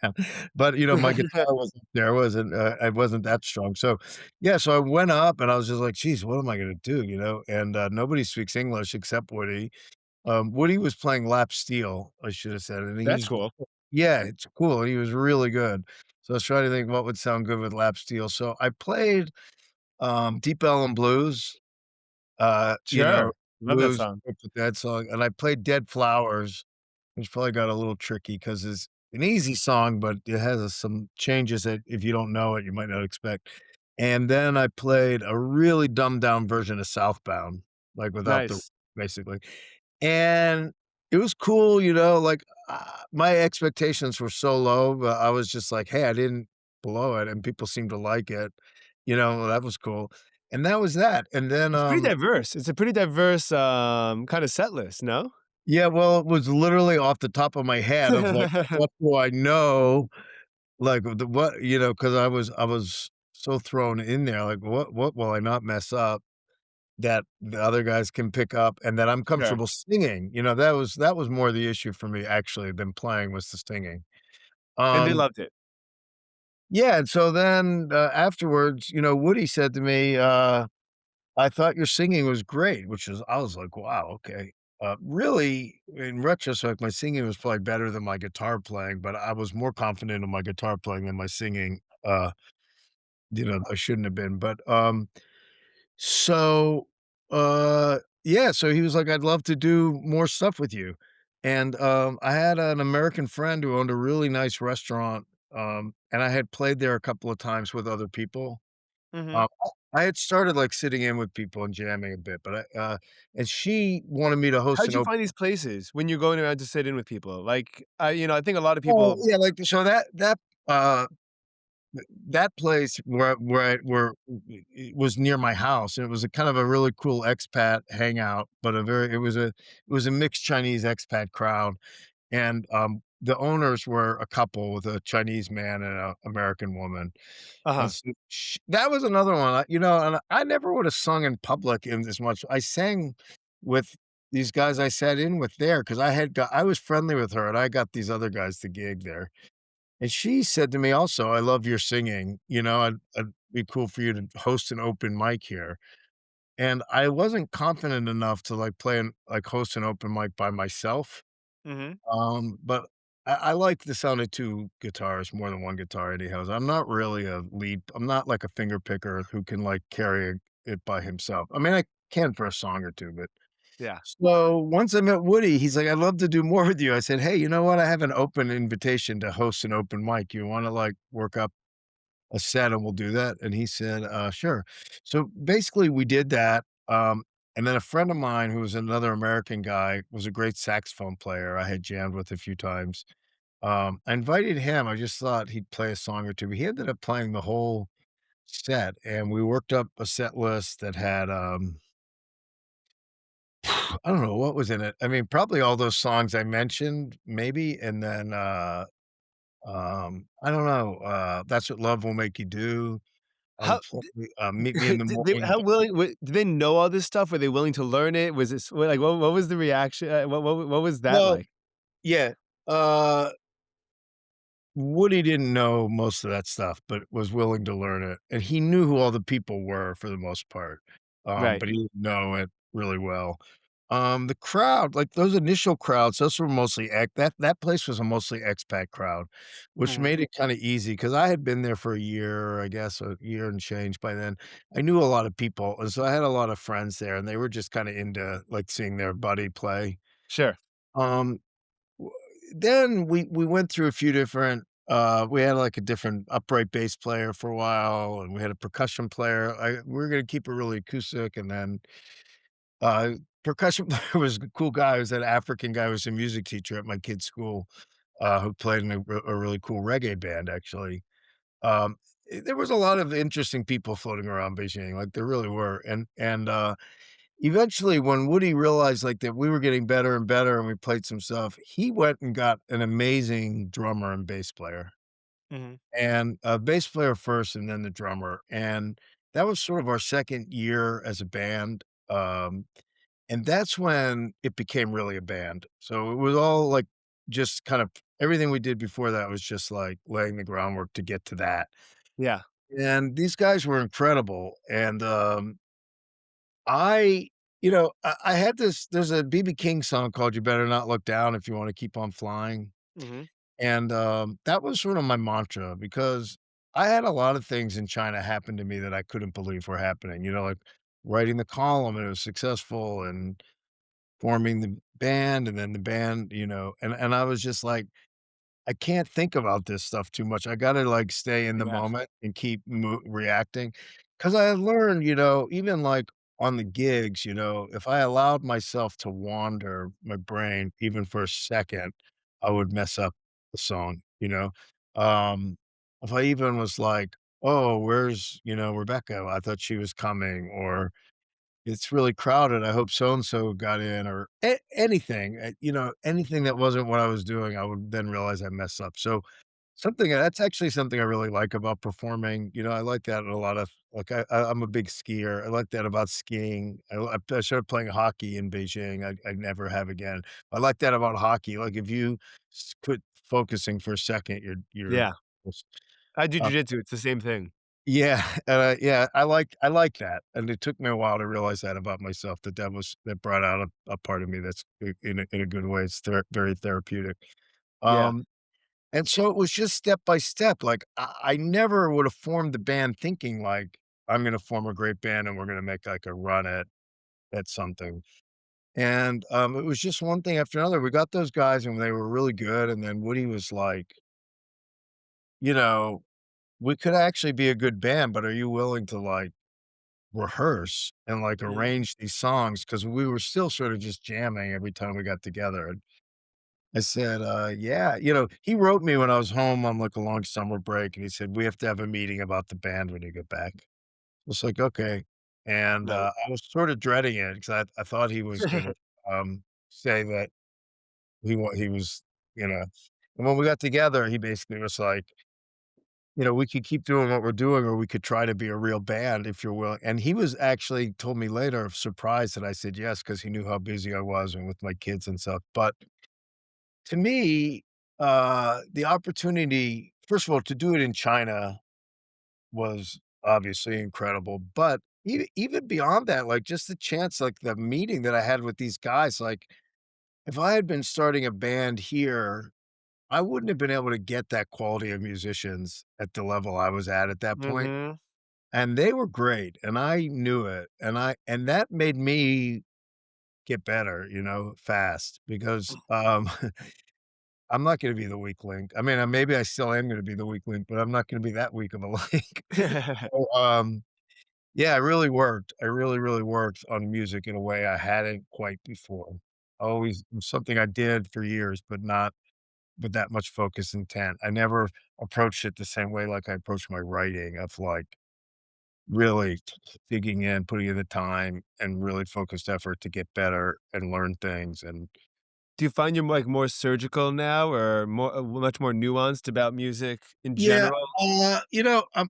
but, my guitar wasn't there, I wasn't that strong. So, yeah, so I went up and I was just like, "Geez, what am I gonna do?" And, nobody speaks English except Woody. Woody was playing lap steel, I should have said, and That's he's cool. yeah, it's cool, he was really good. So I was trying to think what would sound good with lap steel. So I played, Deep Ellum Blues, you know, Sure. Love that blues song. with that song, and I played Dead Flowers, which probably got a little tricky because it's an easy song, but it has, some changes that if you don't know it, you might not expect. And then I played a really dumbed down version of Southbound, like, without the Nice. basically. And it was cool, like, my expectations were so low, but I was just like, "Hey, I didn't blow it, and people seemed to like it." That was cool. And that was that. And then, It's pretty diverse. It's a pretty diverse, kinda set list, no? yeah, well, it was literally off the top of my head of, like, what do I know? Like, the what because I was so thrown in there, like, what will I not mess up that the other guys can pick up and that I'm Sure. comfortable singing? That was more the issue for me actually than playing was the singing. And they Um, loved it. yeah, and so then, afterwards, Woody said to me, "I thought your singing was great," I was like, "Wow, okay." Really, in retrospect, my singing was probably better than my guitar playing, but I was more confident in my guitar playing than my singing, I shouldn't have been, but, so, yeah, so he was like, "I'd love to do more stuff with you." And, I had an American friend who owned a really nice restaurant, and I had played there a couple of times with other people. Mhm. Um, I had started, like, sitting in with people and jamming a bit, but and she wanted me to host How'd an you open. find these places when you're going around to sit in with people? Like, I think a lot of Oh, people. yeah, like, so uh that place where it was near my house, and it was a kind of a really cool expat hangout, but it was a mixed Chinese expat crowd, and, the owners were a couple with a Chinese man and a American woman, and Uh-huh. so that was another one, and I never would have sung in public in as much. I sang with these guys I sat in with there because I was friendly with her, and I got these other guys to gig there. And she said to me also, "I love your singing, I'd be cool for you to host an open mic here." And I wasn't confident enough to, like, host an open mic by myself, Mhm. but I like the sound of 2 guitars more than 1 guitar anyhow. I'm not like a finger picker who can, like, carry it by himself. I mean, I can for a song or 2, but Yeah. So, once I met Woody, he's like, "I'd love to do more with you." I said, "Hey, you know what? I have an open invitation to host an open mic. You wanna, like, work up a set and we'll do that?" And he said, Sure." So, basically, we did that, and then a friend of mine who was another American guy, was a great saxophone player I had jammed with a few times. I invited him, I just thought he'd play a song or 2, but he ended up playing the whole set, and we worked up a set list that had, I don't know what was in it. I mean, probably all those songs I mentioned, maybe, and then, I don't know, That's What Love Will Make You Do. I How would play, Meet Me in the did they Morning. how willing did they know all this stuff? Were they willing to learn it? Was this like, what was the reaction? What was that Well, like? yeah, uh Woody didn't know most of that stuff, but was willing to learn it, and he knew who all the people were for the most part, Right. but he didn't know it really well. The crowd, like those initial crowds, those were mostly that place was a mostly expat crowd, which Mhm. made it kinda easy because I had been there for a year, I guess, a year and change by then. I knew a lot of people, and so I had a lot of friends there, and they were just kinda into, like, seeing their buddy play. Sure. Um W Then we went through a few different, we had, like, a different upright bass player for a while, and we had a percussion player. We were gonna keep it really acoustic, and then, uh, percussion player was a cool guy. He was an African guy who was a music teacher at my kid's school, who played in a really cool reggae band, actually. Um, there was a lot of interesting people floating around Beijing, like, there really were, and eventually, when Woody realized, like, that we were getting better and better and we played some stuff, he went and got an amazing drummer and bass player, Mhm. and a bass player first and then the drummer, and that was sort of our 2nd year as a band, and that's when it became really a band. So, it was all, like, just kind of everything we did before that was just, like, laying the groundwork to get to that, Yeah. and these guys were incredible, and, I I had this there's a BB King song called "You Better Not Look Down If You Wanna Keep on Flying," Mhm. and, that was sort of my mantra because I had a lot of things in China happen to me that I couldn't believe were happening, like writing the column, and it was successful, and forming the band, and then the band, and I was just like, I can't think about this stuff too much. I gotta, like, stay in the Yeah. moment and keep reacting. Because I learned, even, like, on the gigs, if I allowed myself to wander my brain even for a second, I would mess up the song, you know? Um, if I even was like, "Oh, where's, Rebecca? I thought she was coming," or it's really crowded. I hope so and so got in or anything, anything that wasn't what I was doing, I would then realize I messed up. So that's actually something I really like about performing. I like that in a lot of like I'm a big skier. I like that about skiing. I started playing hockey in Beijing. I never have again. I like that about hockey. Like if you quit focusing for a second, you're Yeah. I do jujitsu, it's the same thing. yeah, yeah, I like that, and it took me a while to realize that about myself, that brought out a part of me that's in a good way, it's very therapeutic. Yeah. Um, and so it was just step by step, like, I never would have formed the band thinking like, "I'm gonna form a great band and we're gonna make, like, a run at something." And, it was just one thing after another. We got those guys and they were really good, and then Woody was like, you know, "We could actually be a good band, but are you willing to, like, rehearse and, like, Mhm. arrange these songs because we were still sort of just jamming every time we got together, and I said, "Yeah." He wrote me when I was home on, like, a long summer break, and he said, "We have to have a meeting about the band when you get back." I was like, "Okay." And, Nice. I was sort of dreading it because I thought he was gonna, say that he was, and when we got together, he basically was like, "We could keep doing what we're doing, or we could try to be a real band if you're willing." And he was actually told me later, surprised that I said yes because he knew how busy I was and with my kids and stuff. But to me, the opportunity, first of all, to do it in China was obviously incredible. But even beyond that, like just the chance, like the meeting that I had with these guys, like if I had been starting a band here, I wouldn't have been able to get that quality of musicians at the level I was at that point. Mhm. And they were great, and I knew it, and that made me get better, you know, fast because, I'm not gonna be the weak link. I mean, maybe I still am gonna be the weak link, but I'm not gonna be that weak of a link. So, yeah, it really worked. I really, really worked on music in a way I hadn't quite before. Always it was something I did for years, but not with that much focus intent. I never approached it the same way like I approach my writing of, like, really digging in, putting in the time, and really focused effort to get better and learn things, and Do you find you're, like, more surgical now or much more nuanced about music in yeah, general? you know, I'm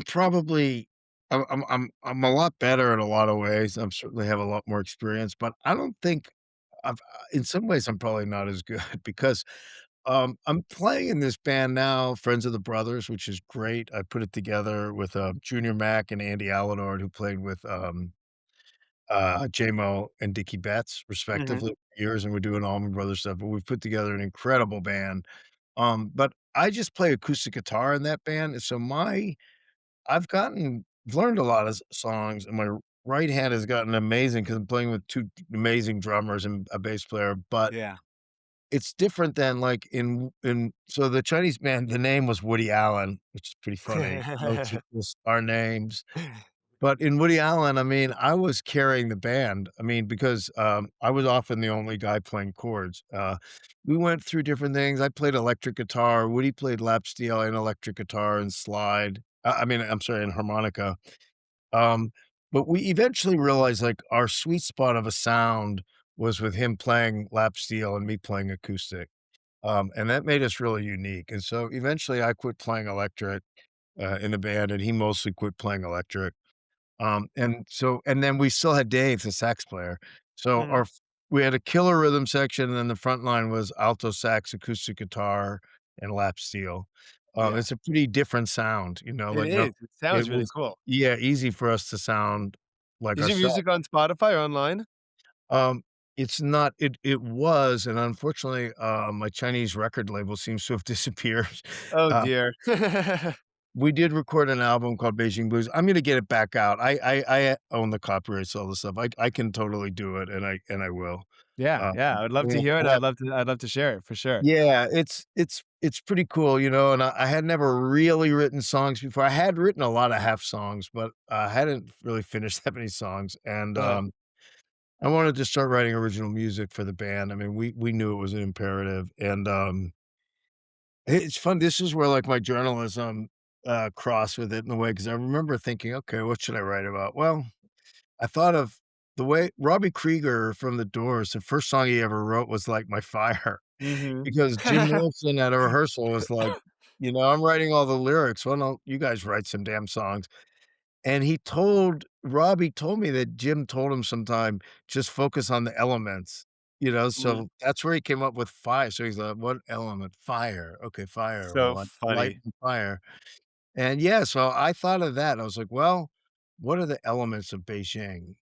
probably I'm a lot better in a lot of ways. I'm certainly have a lot more experience, but I don't think in some ways, I'm probably not as good because, I'm playing in this band now, Friends of the Brothers, which is great. I put it together with, Junior Mack and Andy Allenord, who played with, Jaimoe and Dickey Betts, Mhm. respectively, for years, and we're doing Allman Brothers stuff, but we've put together an incredible band. But I just play acoustic guitar in that band, and so I've learned a lot of songs, and my right hand has gotten amazing because 'cause I'm playing with 2 amazing drummers and a bass player, but Yeah. it's different than, like, in so the Chinese band, the name was Woody Allen, which is pretty funny. Those are just our names. But in Woody Allen, I mean, I was carrying the band. I mean, because, I was often the only guy playing chords. We went through different things. I played electric guitar. Woody played lap steel and electric guitar and slide. I mean, I'm sorry, and harmonica. Um, but we eventually realized, like, our sweet spot of a sound was with him playing lap steel and me playing acoustic. And that made us really unique. And so eventually I quit playing electric, in the band, and he mostly quit playing electric. And then we still had Dave, the sax player. So Mhm. we had a killer rhythm section, and then the front line was alto sax, acoustic guitar, and lap steel. Yeah. It's a pretty different sound, you know, It like, no is. It sounds it really was cool. yeah, easy for us to sound like Is your ourselves. music on Spotify or online? Um, it's not it was, and unfortunately, my Chinese record label seems to have disappeared. Oh, Uh dear. We did record an album called Beijing Blues. I'm gonna get it back out. I own the copyrights, all this stuff. I can totally do it, and I will. Yeah, Um, yeah, I would love to and hear it. I have I'd love to share it for sure. yeah, it's pretty cool, you know, and I had never really written songs before. I had written a lot of half songs, but I hadn't really finished that many songs, and, Uh-huh. I wanted to start writing original music for the band. I mean, we knew it was an imperative, and, it's fun. This is where, like, my journalism, crossed with it in a way because I remember thinking, "Okay, what should I write about?" Well, I thought of the way Robbie Krieger from The Doors, the first song he ever wrote was "Light My Fire," Mhm. because Jim Wilson at a rehearsal was like, "You know, I'm writing all the lyrics. Why don't you guys write some damn songs?" And Robbie told me that Jim told him sometime, "Just focus on the elements," you know, Mhm. so that's where he came up with fire. So he's like, "What element? Fire. Okay, fire. So Well, I light funny. and fire." And yeah, so I thought of that. I was like, "Well, what are the elements of Beijing?"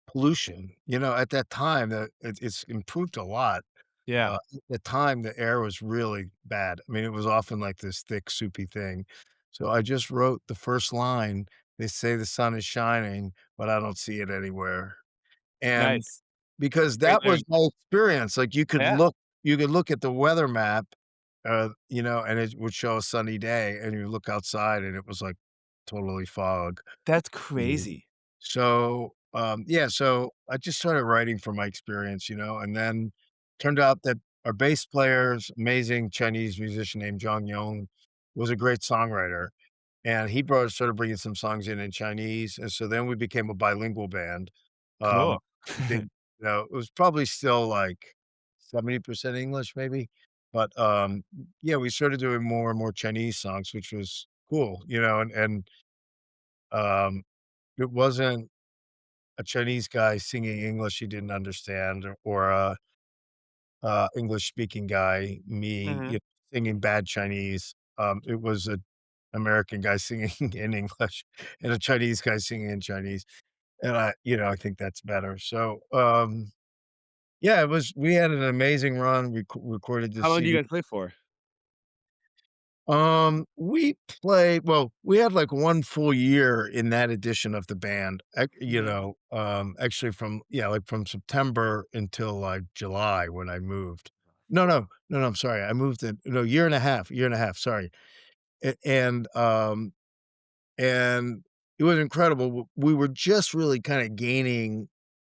Pollution, you know, at that time, it's improved a lot. Yeah. At the time, the air was really bad. I mean, it was often like this thick, soupy thing. So I just wrote the first line, "They say the sun is shining, but I don't see it anywhere." And Nice. because Great that was lyrics. my experience, like, Yeah. you could look at the weather map, you know, and it would show a sunny day, and you look outside, and it was, like, totally fog. That's Mhm. crazy. So, yeah, so I just started writing from my experience, you know, and then turned out that our bass player's amazing Chinese musician named Zhang Yong was a great songwriter, and he started bringing some songs in Chinese, and so then we became a bilingual band. Cool. Big you know, it was probably still, like, 70% English maybe, but, yeah, we started doing more and more Chinese songs, which was cool, you know, um, it wasn't a Chinese guy singing English he didn't understand or a, English speaking guy, me, Mhm. singing bad Chinese. It was a American guy singing in English and a Chinese guy singing in Chinese, and I think that's better. So, yeah, we had an amazing run, recorded How this long do you CD. guys play for? We played well, we had, like, 1 full year in that edition of the band, Mhm. actually from yeah, like, from September until, like, July when I moved. No, I'm sorry, I moved in no, year and a half, sorry, a and it was incredible, we were just really kinda gaining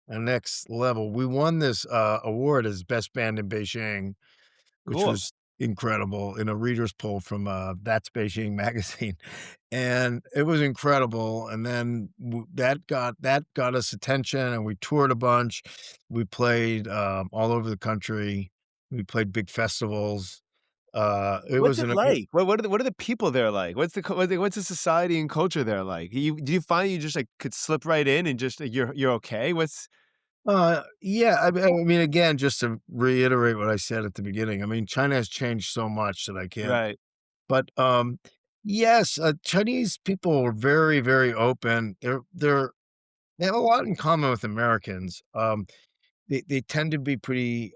a next level. We won this, award as best band in Beijing, which Cool. was incredible in a reader's poll from, That's Beijing magazine, and it was incredible, and then that got us attention, and we toured a bunch. We played, all over the country. We played big festivals. It What's was it an like? What are the people there like? What's the society and culture there like? Do you find you just, like, could slip right in and just, you're okay? What's yeah, I mean, again, just to reiterate what I said at the beginning, I mean, China has changed so much that I can't Right. but, yes, Chinese people are very, very open. They have a lot in common with Americans. They tend to be pretty,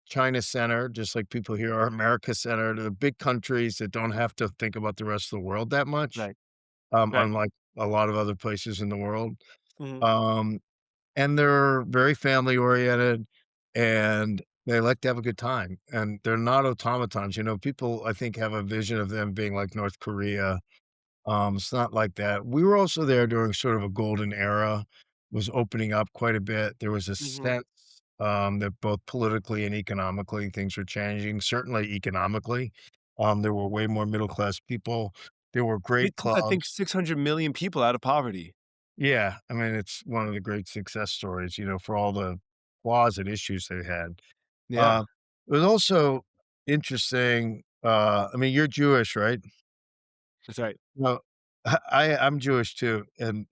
China-centered, just like people here are America-centered. They're big countries that don't have to think about the rest of the world that much, Right. Right. unlike a lot of other places in the world. Mhm. Um, and they're very family-oriented, and they like to have a good time, and they're not automatons. People, I think, have a vision of them being like North Korea. It's not like that. We were also there during sort of a golden era, was opening up quite a bit. There was a Mhm. sense, that both politically and economically things were changing, certainly economically. There were way more middle class people. There were They great took, I think, clubs. 600,000,000 people out of poverty. Yeah, I mean, it's one of the great success stories, for all the flaws and issues they had. Yeah. Uh, it was also interesting, I mean, you're Jewish, right? That's right. Well, I'm Jewish too, and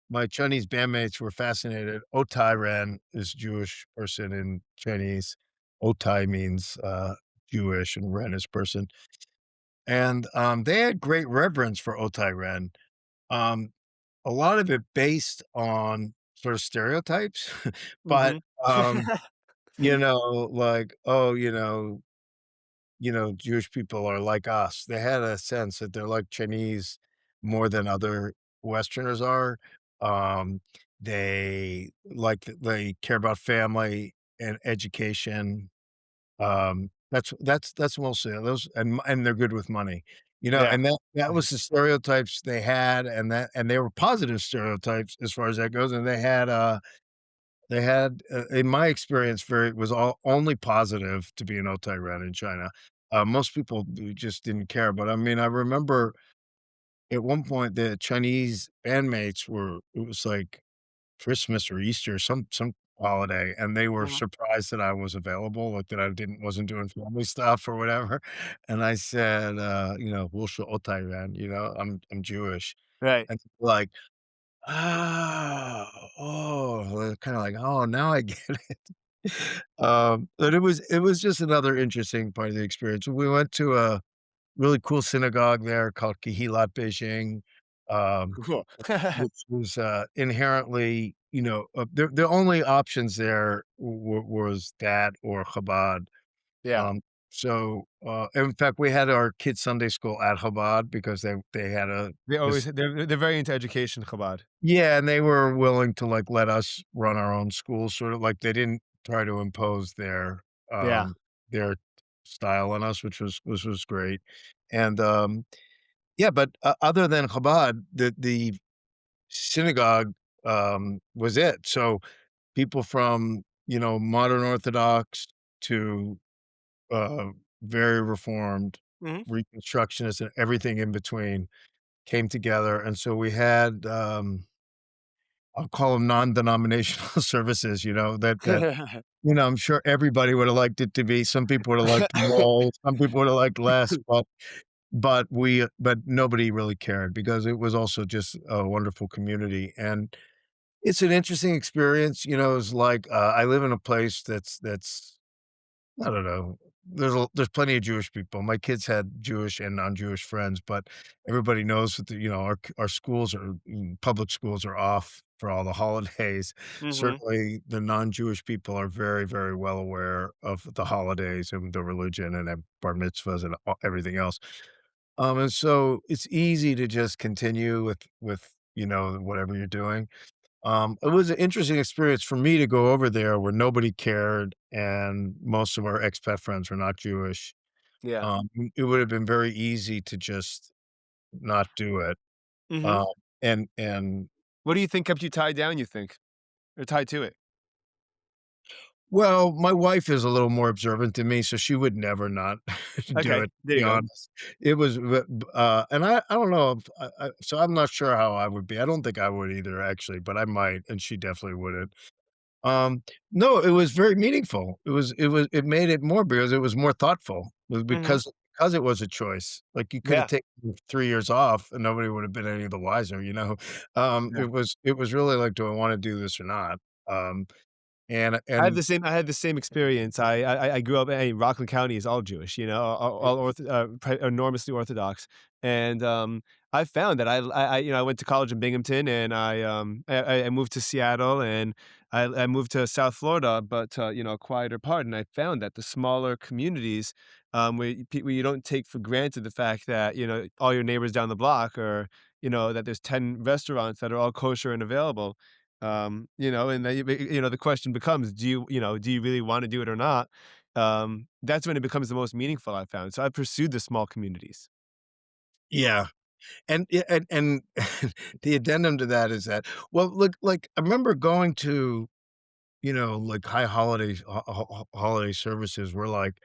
my Chinese bandmates were fascinated. Otai Ren is Jewish person in Chinese. Otai means, Jewish and Ren is person. And, they had great reverence for Otai Ren. Um, a lot of it based on sort of stereotypes, but, Mhm. um, like, "Oh, Jewish people are like us." They had a sense that they're like Chinese more than other Westerners are. Um, they care about family and education. That's mostly those and they're good with money. Yeah. And that was the stereotypes they had, and they were positive stereotypes as far as that goes, and in my experience, very it was all only positive to be an Otai Ren in China. Most people just didn't care, but I mean, I remember at one point the Chinese bandmates were it was like Christmas or Easter, some holiday, and they were Mhm. surprised that I was available, like that I didn't wasn't doing family stuff or whatever. And I said, "Wo shi Otai Ren," I'm Jewish. Right. And people like, "Oh, oh," they're kinda like, "Oh, now I get it." But it was just another interesting part of the experience. We went to a really cool synagogue there called Kehillat Beijing, um, Cool. which was, inherently, the only options there was that or Chabad. Yeah. In fact, we had our kids' Sunday school at Chabad because they had a They always this they're very into education, Chabad. yeah, and they were willing to, like, let us run our own school, sort of like they didn't try to impose Yeah. their style on us, which was great. And, yeah, but, other than Chabad, the synagogue, was it. So, people from, modern Orthodox to, uh, very reformed, Mhm. Reconstructionists, and everything in between came together, and so we had, I'll call them non-denominational services, I'm sure everybody would have liked it to be. Some people would have liked more, some people would have liked less, but nobody really cared because it was also just a wonderful community, and it's an interesting experience. It's like, I live in a place that's I don't know, there's plenty of Jewish people. My kids had Jewish and non-Jewish friends, but everybody knows that, our schools public schools are off for all the holidays. Mhm. Certainly, the non-Jewish people are very, very well aware of the holidays and the religion and have bar mitzvahs and everything else. And so it's easy to just continue with whatever you're doing. It was an interesting experience for me to go over there where nobody cared and most of our expat friends were not Jewish. Yeah. It would have been very easy to just not do it. Mhm. Um, and What do you think kept you tied down, you think? Or tied to it? well, my wife is a little more observant than me, so she would never not do Okay, it, to there be you go. honest. It was, and I don't know if so I'm not sure how I would be. I don't think I would either, actually, but I might, and she definitely wouldn't. Um, no, it was very meaningful. It made it more because it was more thoughtful. It was Mhm. because it was a choice. Like, you coulda Yeah, taken 3 years off and nobody would have been any the wiser, you know? yeah. It was really like, "Do I wanna do this or not?" And I had the same experience. I grew up in Rockland County is all Jewish, all enormously Orthodox, and, I found that I went to college in Binghamton, and I moved to Seattle, and I moved to South Florida, but, a quieter part, and I found that the smaller communities, where you don't take for granted the fact that, all your neighbors down the block or, that there's 10 restaurants that are all kosher and available, and then the question becomes, do you really want to do it or not? That's when it becomes the most meaningful, I found. So I pursued the small communities. yeah. And yeah, and the addendum to that is that well, look, like, I remember going to, like, high holidays holiday services where, like,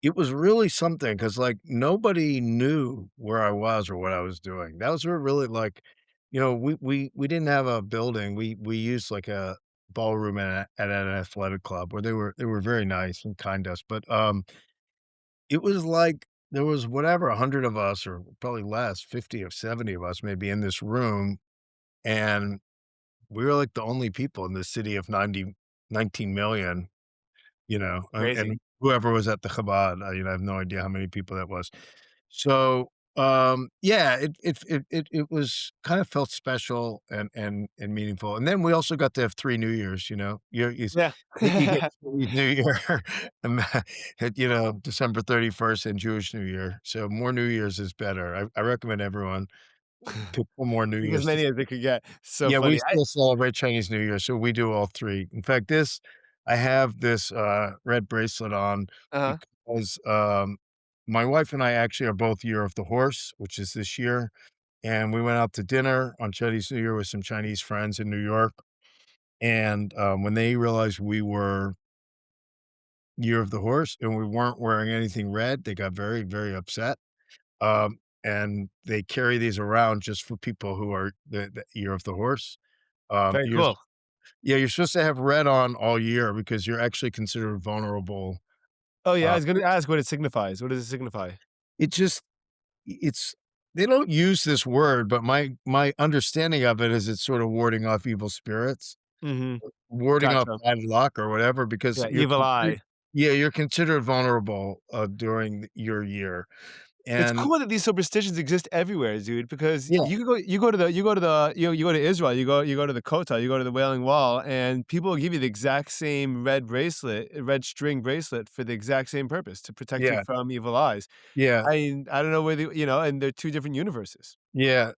it was really something because like, nobody knew where I was or what I was doing. That was where really, like, we didn't have a building. We used, like, a ballroom at an athletic club where they were very nice and kind to us, but, it was like there was whatever, 100 of us or probably less, 50 or 70 of us maybe in this room, and we were, like, the only people in this city of 19 million. And Crazy. whoever was at the Chabad, I have no idea how many people that was. So, yeah, it was kind of felt special and meaningful, and then we also got to have 3 New Years, Yeah. you get Chinese New Year, and December 31st and Jewish New Year, so more New Years is better. I recommend everyone pick 1 more New Pick as Years to many as it could get. So yeah, we funny. still celebrate Chinese New Year, so we do all 3. In fact, I have this, red bracelet on Uh-huh. because, my wife and I actually are both Year of the Horse, which is this year, and we went out to dinner on Chinese New Year with some Chinese friends in New York, and, when they realized we were Year of the Horse and we weren't wearing anything red, they got very, very upset, and they carry these around just for people who are the Year of the Horse. Very You're cool. Yeah, you're supposed to have red on all year because you're actually considered vulnerable. Oh yeah, I Uh, was gonna ask what it signifies. What does it signify? it just it's they don't use this word, but my understanding of it is it's sort of warding off evil spirits, Mhm. warding off Gotcha. bad luck or whatever because Yeah, evil eye. you're considered vulnerable, during your year, It's and cool that these superstitions exist everywhere, dude, because yeah, you go to Israel, you go to the Kotel, you go to the Wailing Wall, and people will give you the exact same red string bracelet for the exact same purpose, to protect you yeah, from evil eyes. yeah. I don't know whether and they're 2 different universes. Yeah,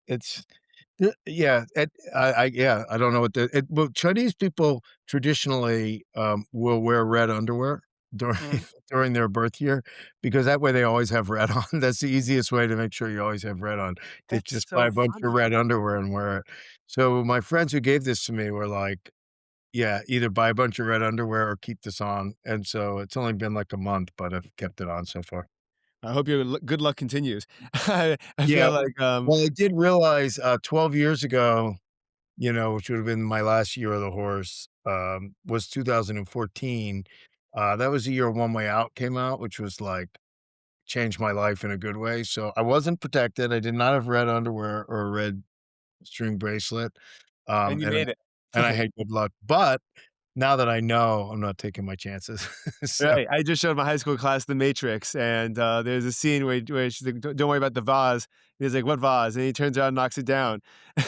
yeah, I don't know what well, Chinese people traditionally, will wear red underwear during Mhm. during their birth year because that way they always have red on. That's the easiest way to make sure you always have red on, to That's just buy so a bunch of funny. red underwear and wear it. So my friends who gave this to me were like, "Yeah, either buy a bunch of red underwear or keep this on," and so it's only been like a month, but I've kept it on so far. I hope your good luck continues. I Yeah, feel like, well, I did realize, 12 years ago, which would have been my last Year of the Horse, was 2014. That was the year One Way Out came out, which was, like, changed my life in a good way, so I wasn't protected, I did not have red underwear or a red string bracelet, and you and I made it. and I had good luck, but Now that I know, I'm not taking my chances. So Right, I just showed my high school class The Matrix, and, there's a scene where she's like, "Don't worry about the vase." He's like, "What vase?" And he turns around and knocks it down.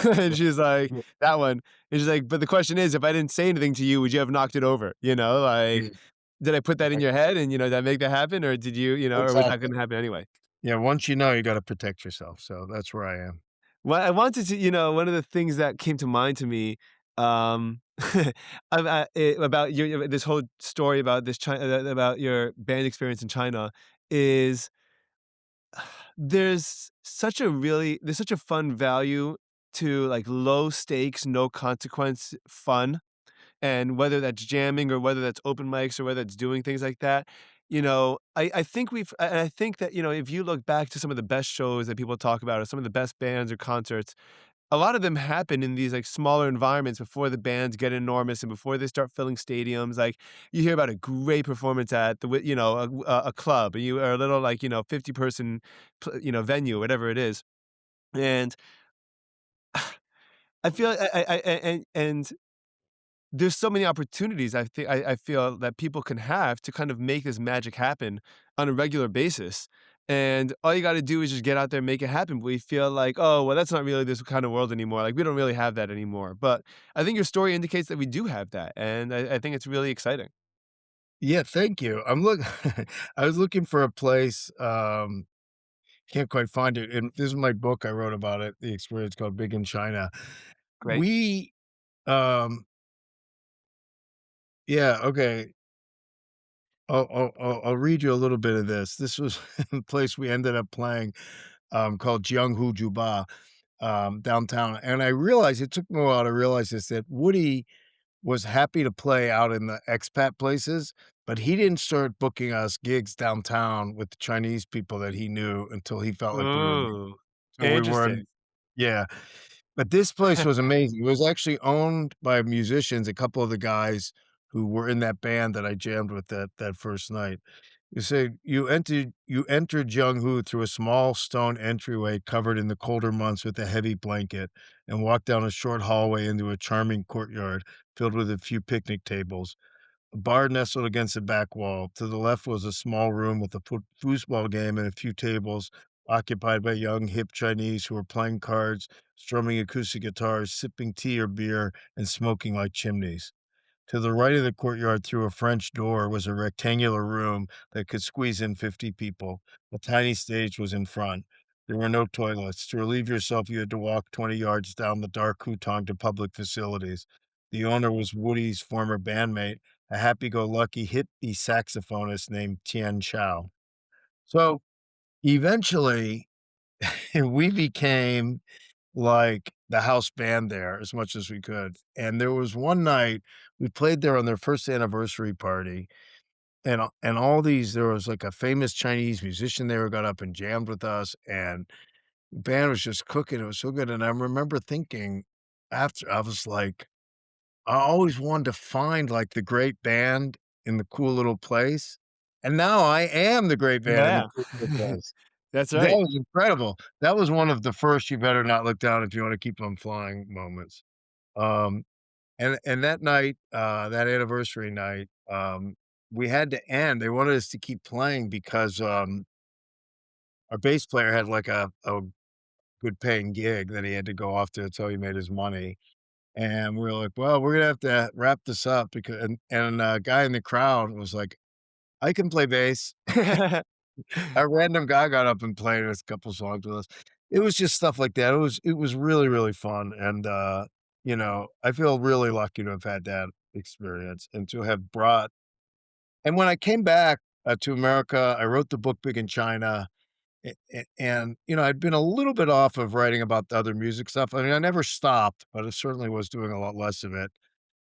And she's like, "That one." And she's like, "But the question is, if I didn't say anything to you, would you have knocked it over?" You know, like, Mm, "Did I put that in right, your head and, did I make that happen, or did or was that exactly. gonna happen anyway?" Yeah, once you know, you gotta protect yourself, so that's where I am. Well, I wanted to one of the things that came to mind to me, about your this whole story about about your band experience in China is there's such a fun value to, like, low stakes, no consequence fun, and whether that's jamming or whether that's open mics or whether it's doing things like that, I think I think that, if you look back to some of the best shows that people talk about or some of the best bands or concerts, a lot of them happen in these, like, smaller environments before the bands get enormous and before they start filling stadiums. Like, you hear about a great performance at a club, or a little, like, 50-person venue, whatever it is, and I feel and there's so many opportunities I feel that people can have to kind of make this magic happen on a regular basis, and all you gotta do is just get out there and make it happen. We feel like, "Oh, well, that's not really this kind of world anymore, like, we don't really have that anymore," but I think your story indicates that we do have that, and I think it's really exciting. Yeah, thank you. I was looking for a place, can't quite find it, and this is my book I wrote about it, the experience called Big in China. Great. We, um yeah, okay. I'll read you a little bit of this. This was a place we ended up playing, called Jianghu Juba, downtown, and I realized it took me a while to realize this, that Woody was happy to play out in the expat places, but he didn't start booking us gigs downtown with the Chinese people that he knew until he felt like Ooh, we were interesting. in. Yeah, but this place was amazing. It was actually owned by musicians, a couple of the guys who were in that band that I jammed with that first night. You say you entered Junghu through a small stone entryway covered in the colder months with a heavy blanket, and walked down a short hallway into a charming courtyard filled with a few picnic tables. A bar nestled against the back wall. To the left was a small room with a foosball game and a few tables occupied by young, hip Chinese who were playing cards, strumming acoustic guitars, sipping tea or beer, and smoking like chimneys. To the right of the courtyard, through a French door, was a rectangular room that could squeeze in 50 people. A tiny stage was in front. There were no toilets. To relieve yourself, you had to walk 20 yards down the dark hutong to public facilities. The owner was Woody's former bandmate, a happy-go-lucky hippie saxophonist named Tian Chow. So eventually, we became like the house band there as much as we could. And there was one night we played there on their first anniversary party, and all these there was like a famous Chinese musician there who got up and jammed with us, and the band was just cooking. It was so good. And I remember thinking after, I was like, I always wanted to find like the great band in the cool little place. And now I am the great band in the Yeah. cool little place. That's That right. was incredible. That was one of the first "you better not look down if you wanna keep on flying" moments. Um, and that night, that anniversary night, we had to end. They wanted us to keep playing because, our bass player had, like, a good paying gig that he had to go off to until he made his money, and we were like, "Well, we're gonna have to wrap this up," because and a guy in the crowd was like, "I can play bass." A random guy got up and played us a couple songs with us. It was just stuff like that. It was really, really fun, and, I feel really lucky to have had that experience and to have brought. And when I came back, to America, I wrote the book Big in China, and, I'd been a little bit off of writing about the other music stuff. I mean, I never stopped, but I certainly was doing a lot less of it.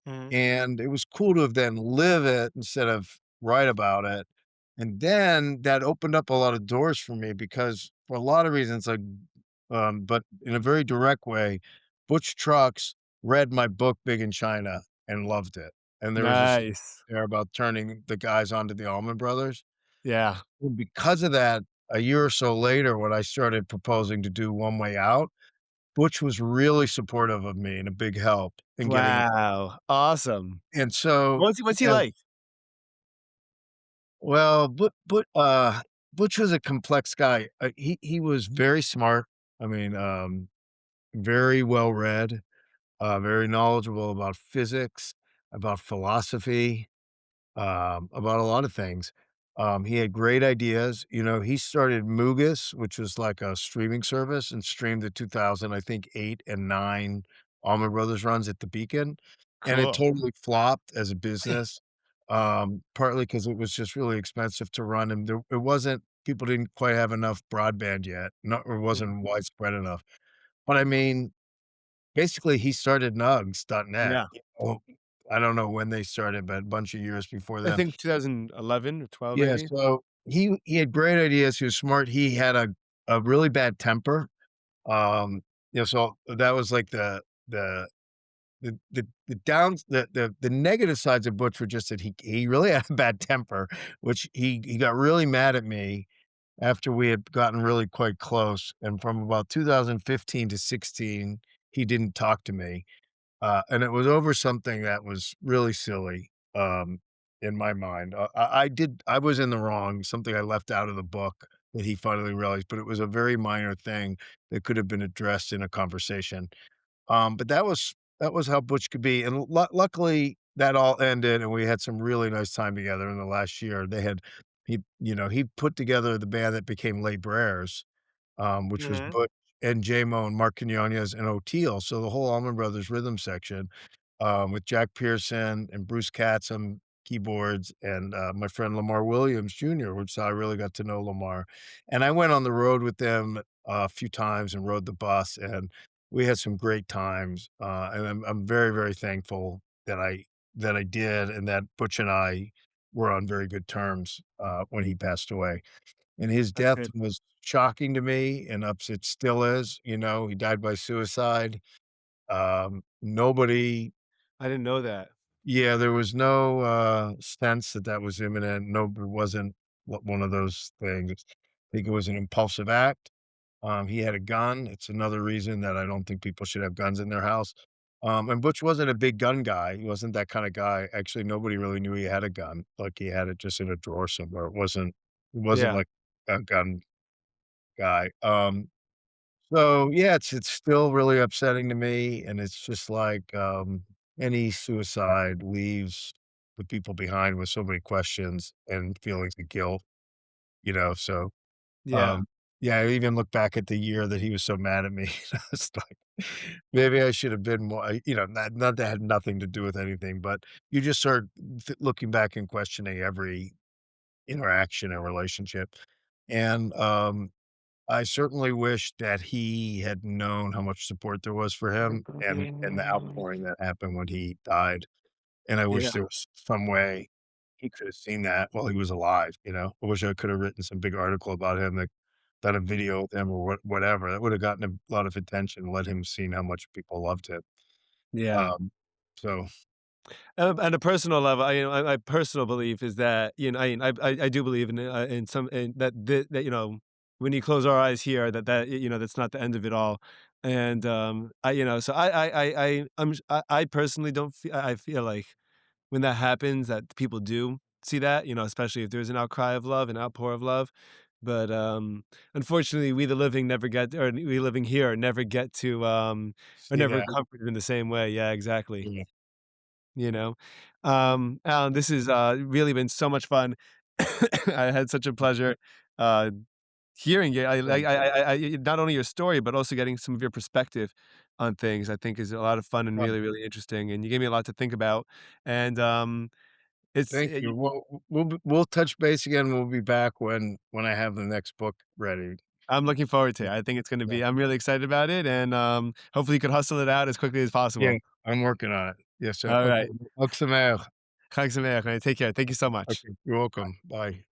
Mhm. And it was cool to have then live it instead of write about it. And then that opened up a lot of doors for me because for a lot of reasons, but in a very direct way, Butch Trucks read my book Big in China and loved it. And there was a story Nice. there about turning the guys onto the Allman Brothers. Yeah. And because of that, a year or so later, when I started proposing to do One Way Out, Butch was really supportive of me and a big help in getting Wow, awesome. and so, What's he yeah, like? well, Butch was a complex guy. He was very smart. I mean, very well read, very knowledgeable about physics, about philosophy, about a lot of things. He had great ideas. You know, he started Mugus, which was like a streaming service, and streamed the 2000, I think, 8 and 9 Allman Brothers runs at the Beacon, and it Cool. totally flopped as a business, partly because it was just really expensive to run, and it wasn't people didn't quite have enough broadband yet, not or Mhm. wasn't widespread enough. But I mean, basically, he started nugs.net. Yeah. You know, I don't know when they started, but a bunch of years before I then. think 2011 or 12 Yeah, maybe? so he had great ideas, he was smart, he had a really bad temper, you know, so that was like the the downs the negative sides of Butch were just that he really had a bad temper, which he got really mad at me after we had gotten really quite close, and from about 2015 to 16, he didn't talk to me. And it was over something that was really silly, in my mind. I was in the wrong, something I left out of the book that he finally realized, but it was a very minor thing that could have been addressed in a conversation. But that was how Butch could be, and luckily, that all ended, and we had some really nice time together in the last year. He put together the band that became Les Brer, which was Mhm. Butch and Jaimoe and Mark Quinones and O'Teal, so the whole Allman Brothers rhythm section, with Jack Pearson and Bruce Katz on keyboards and, my friend Lamar Williams Jr., which is how I really got to know Lamar, and I went on the road with them a few times and rode the bus, and we had some great times, and I'm very, very thankful that I did and that Butch and I were on very good terms, when he passed away. And his That's death good. was shocking to me and it still is, you know, he died by suicide. Nobody I didn't know that. yeah, there was no, sense that that was imminent. No, it wasn't one of those things. I think it was an impulsive act. He had a gun. It's another reason that I don't think people should have guns in their house. And Butch wasn't a big gun guy. He wasn't that kind of guy. Actually, nobody really knew he had a gun. Like he had it just in a drawer somewhere. It wasn't Yeah. like a gun guy. So yeah, it's still really upsetting to me, and it's just like, any suicide leaves the people behind with so many questions and feelings of guilt, you know, so, Yeah. um, yeah, I even look back at the year that he was so mad at me, I was like, maybe I should have been more not that had nothing to do with anything, but you just start looking back and questioning every interaction and relationship, and, I certainly wish that he had known how much support there was for him and the outpouring that happened when he died, and I wish Yeah. there was some way he could have seen that while he was alive, you know? I wish I could have written some big article about him, like, done a video with him or whatever. That would have gotten a lot of attention, let him seen how much people loved him. Yeah. Um, so On a personal level, my personal belief is that, I do believe in some in that, when you close our eyes here, that's not the end of it all. And, so I personally don't feel I feel like when that happens, that people do see that, especially if there's an outcry of love, an outpour of love. But, unfortunately, we the living never get or we living here never get to, are see never that. comforted in the same way. Yeah, exactly. Yeah. You know? Alan, this has, really been so much fun. I had such a pleasure, uh, hearing you. I like not only your story, but also getting some of your perspective on things, I think is a lot of fun and Uh, really, really interesting, and you gave me a lot to think about, and, it's Thank you. We'll touch base again. We'll be back when I have the next book ready. I'm looking forward to it. I think it's gonna Yeah. be I'm really excited about it, and, hopefully you could hustle it out as quickly as Yeah, possible. I'm working on it. Yes, sir. Okay. Alright. Ook se meer. Take care. Thank you so much. Okay, you're welcome. Bye.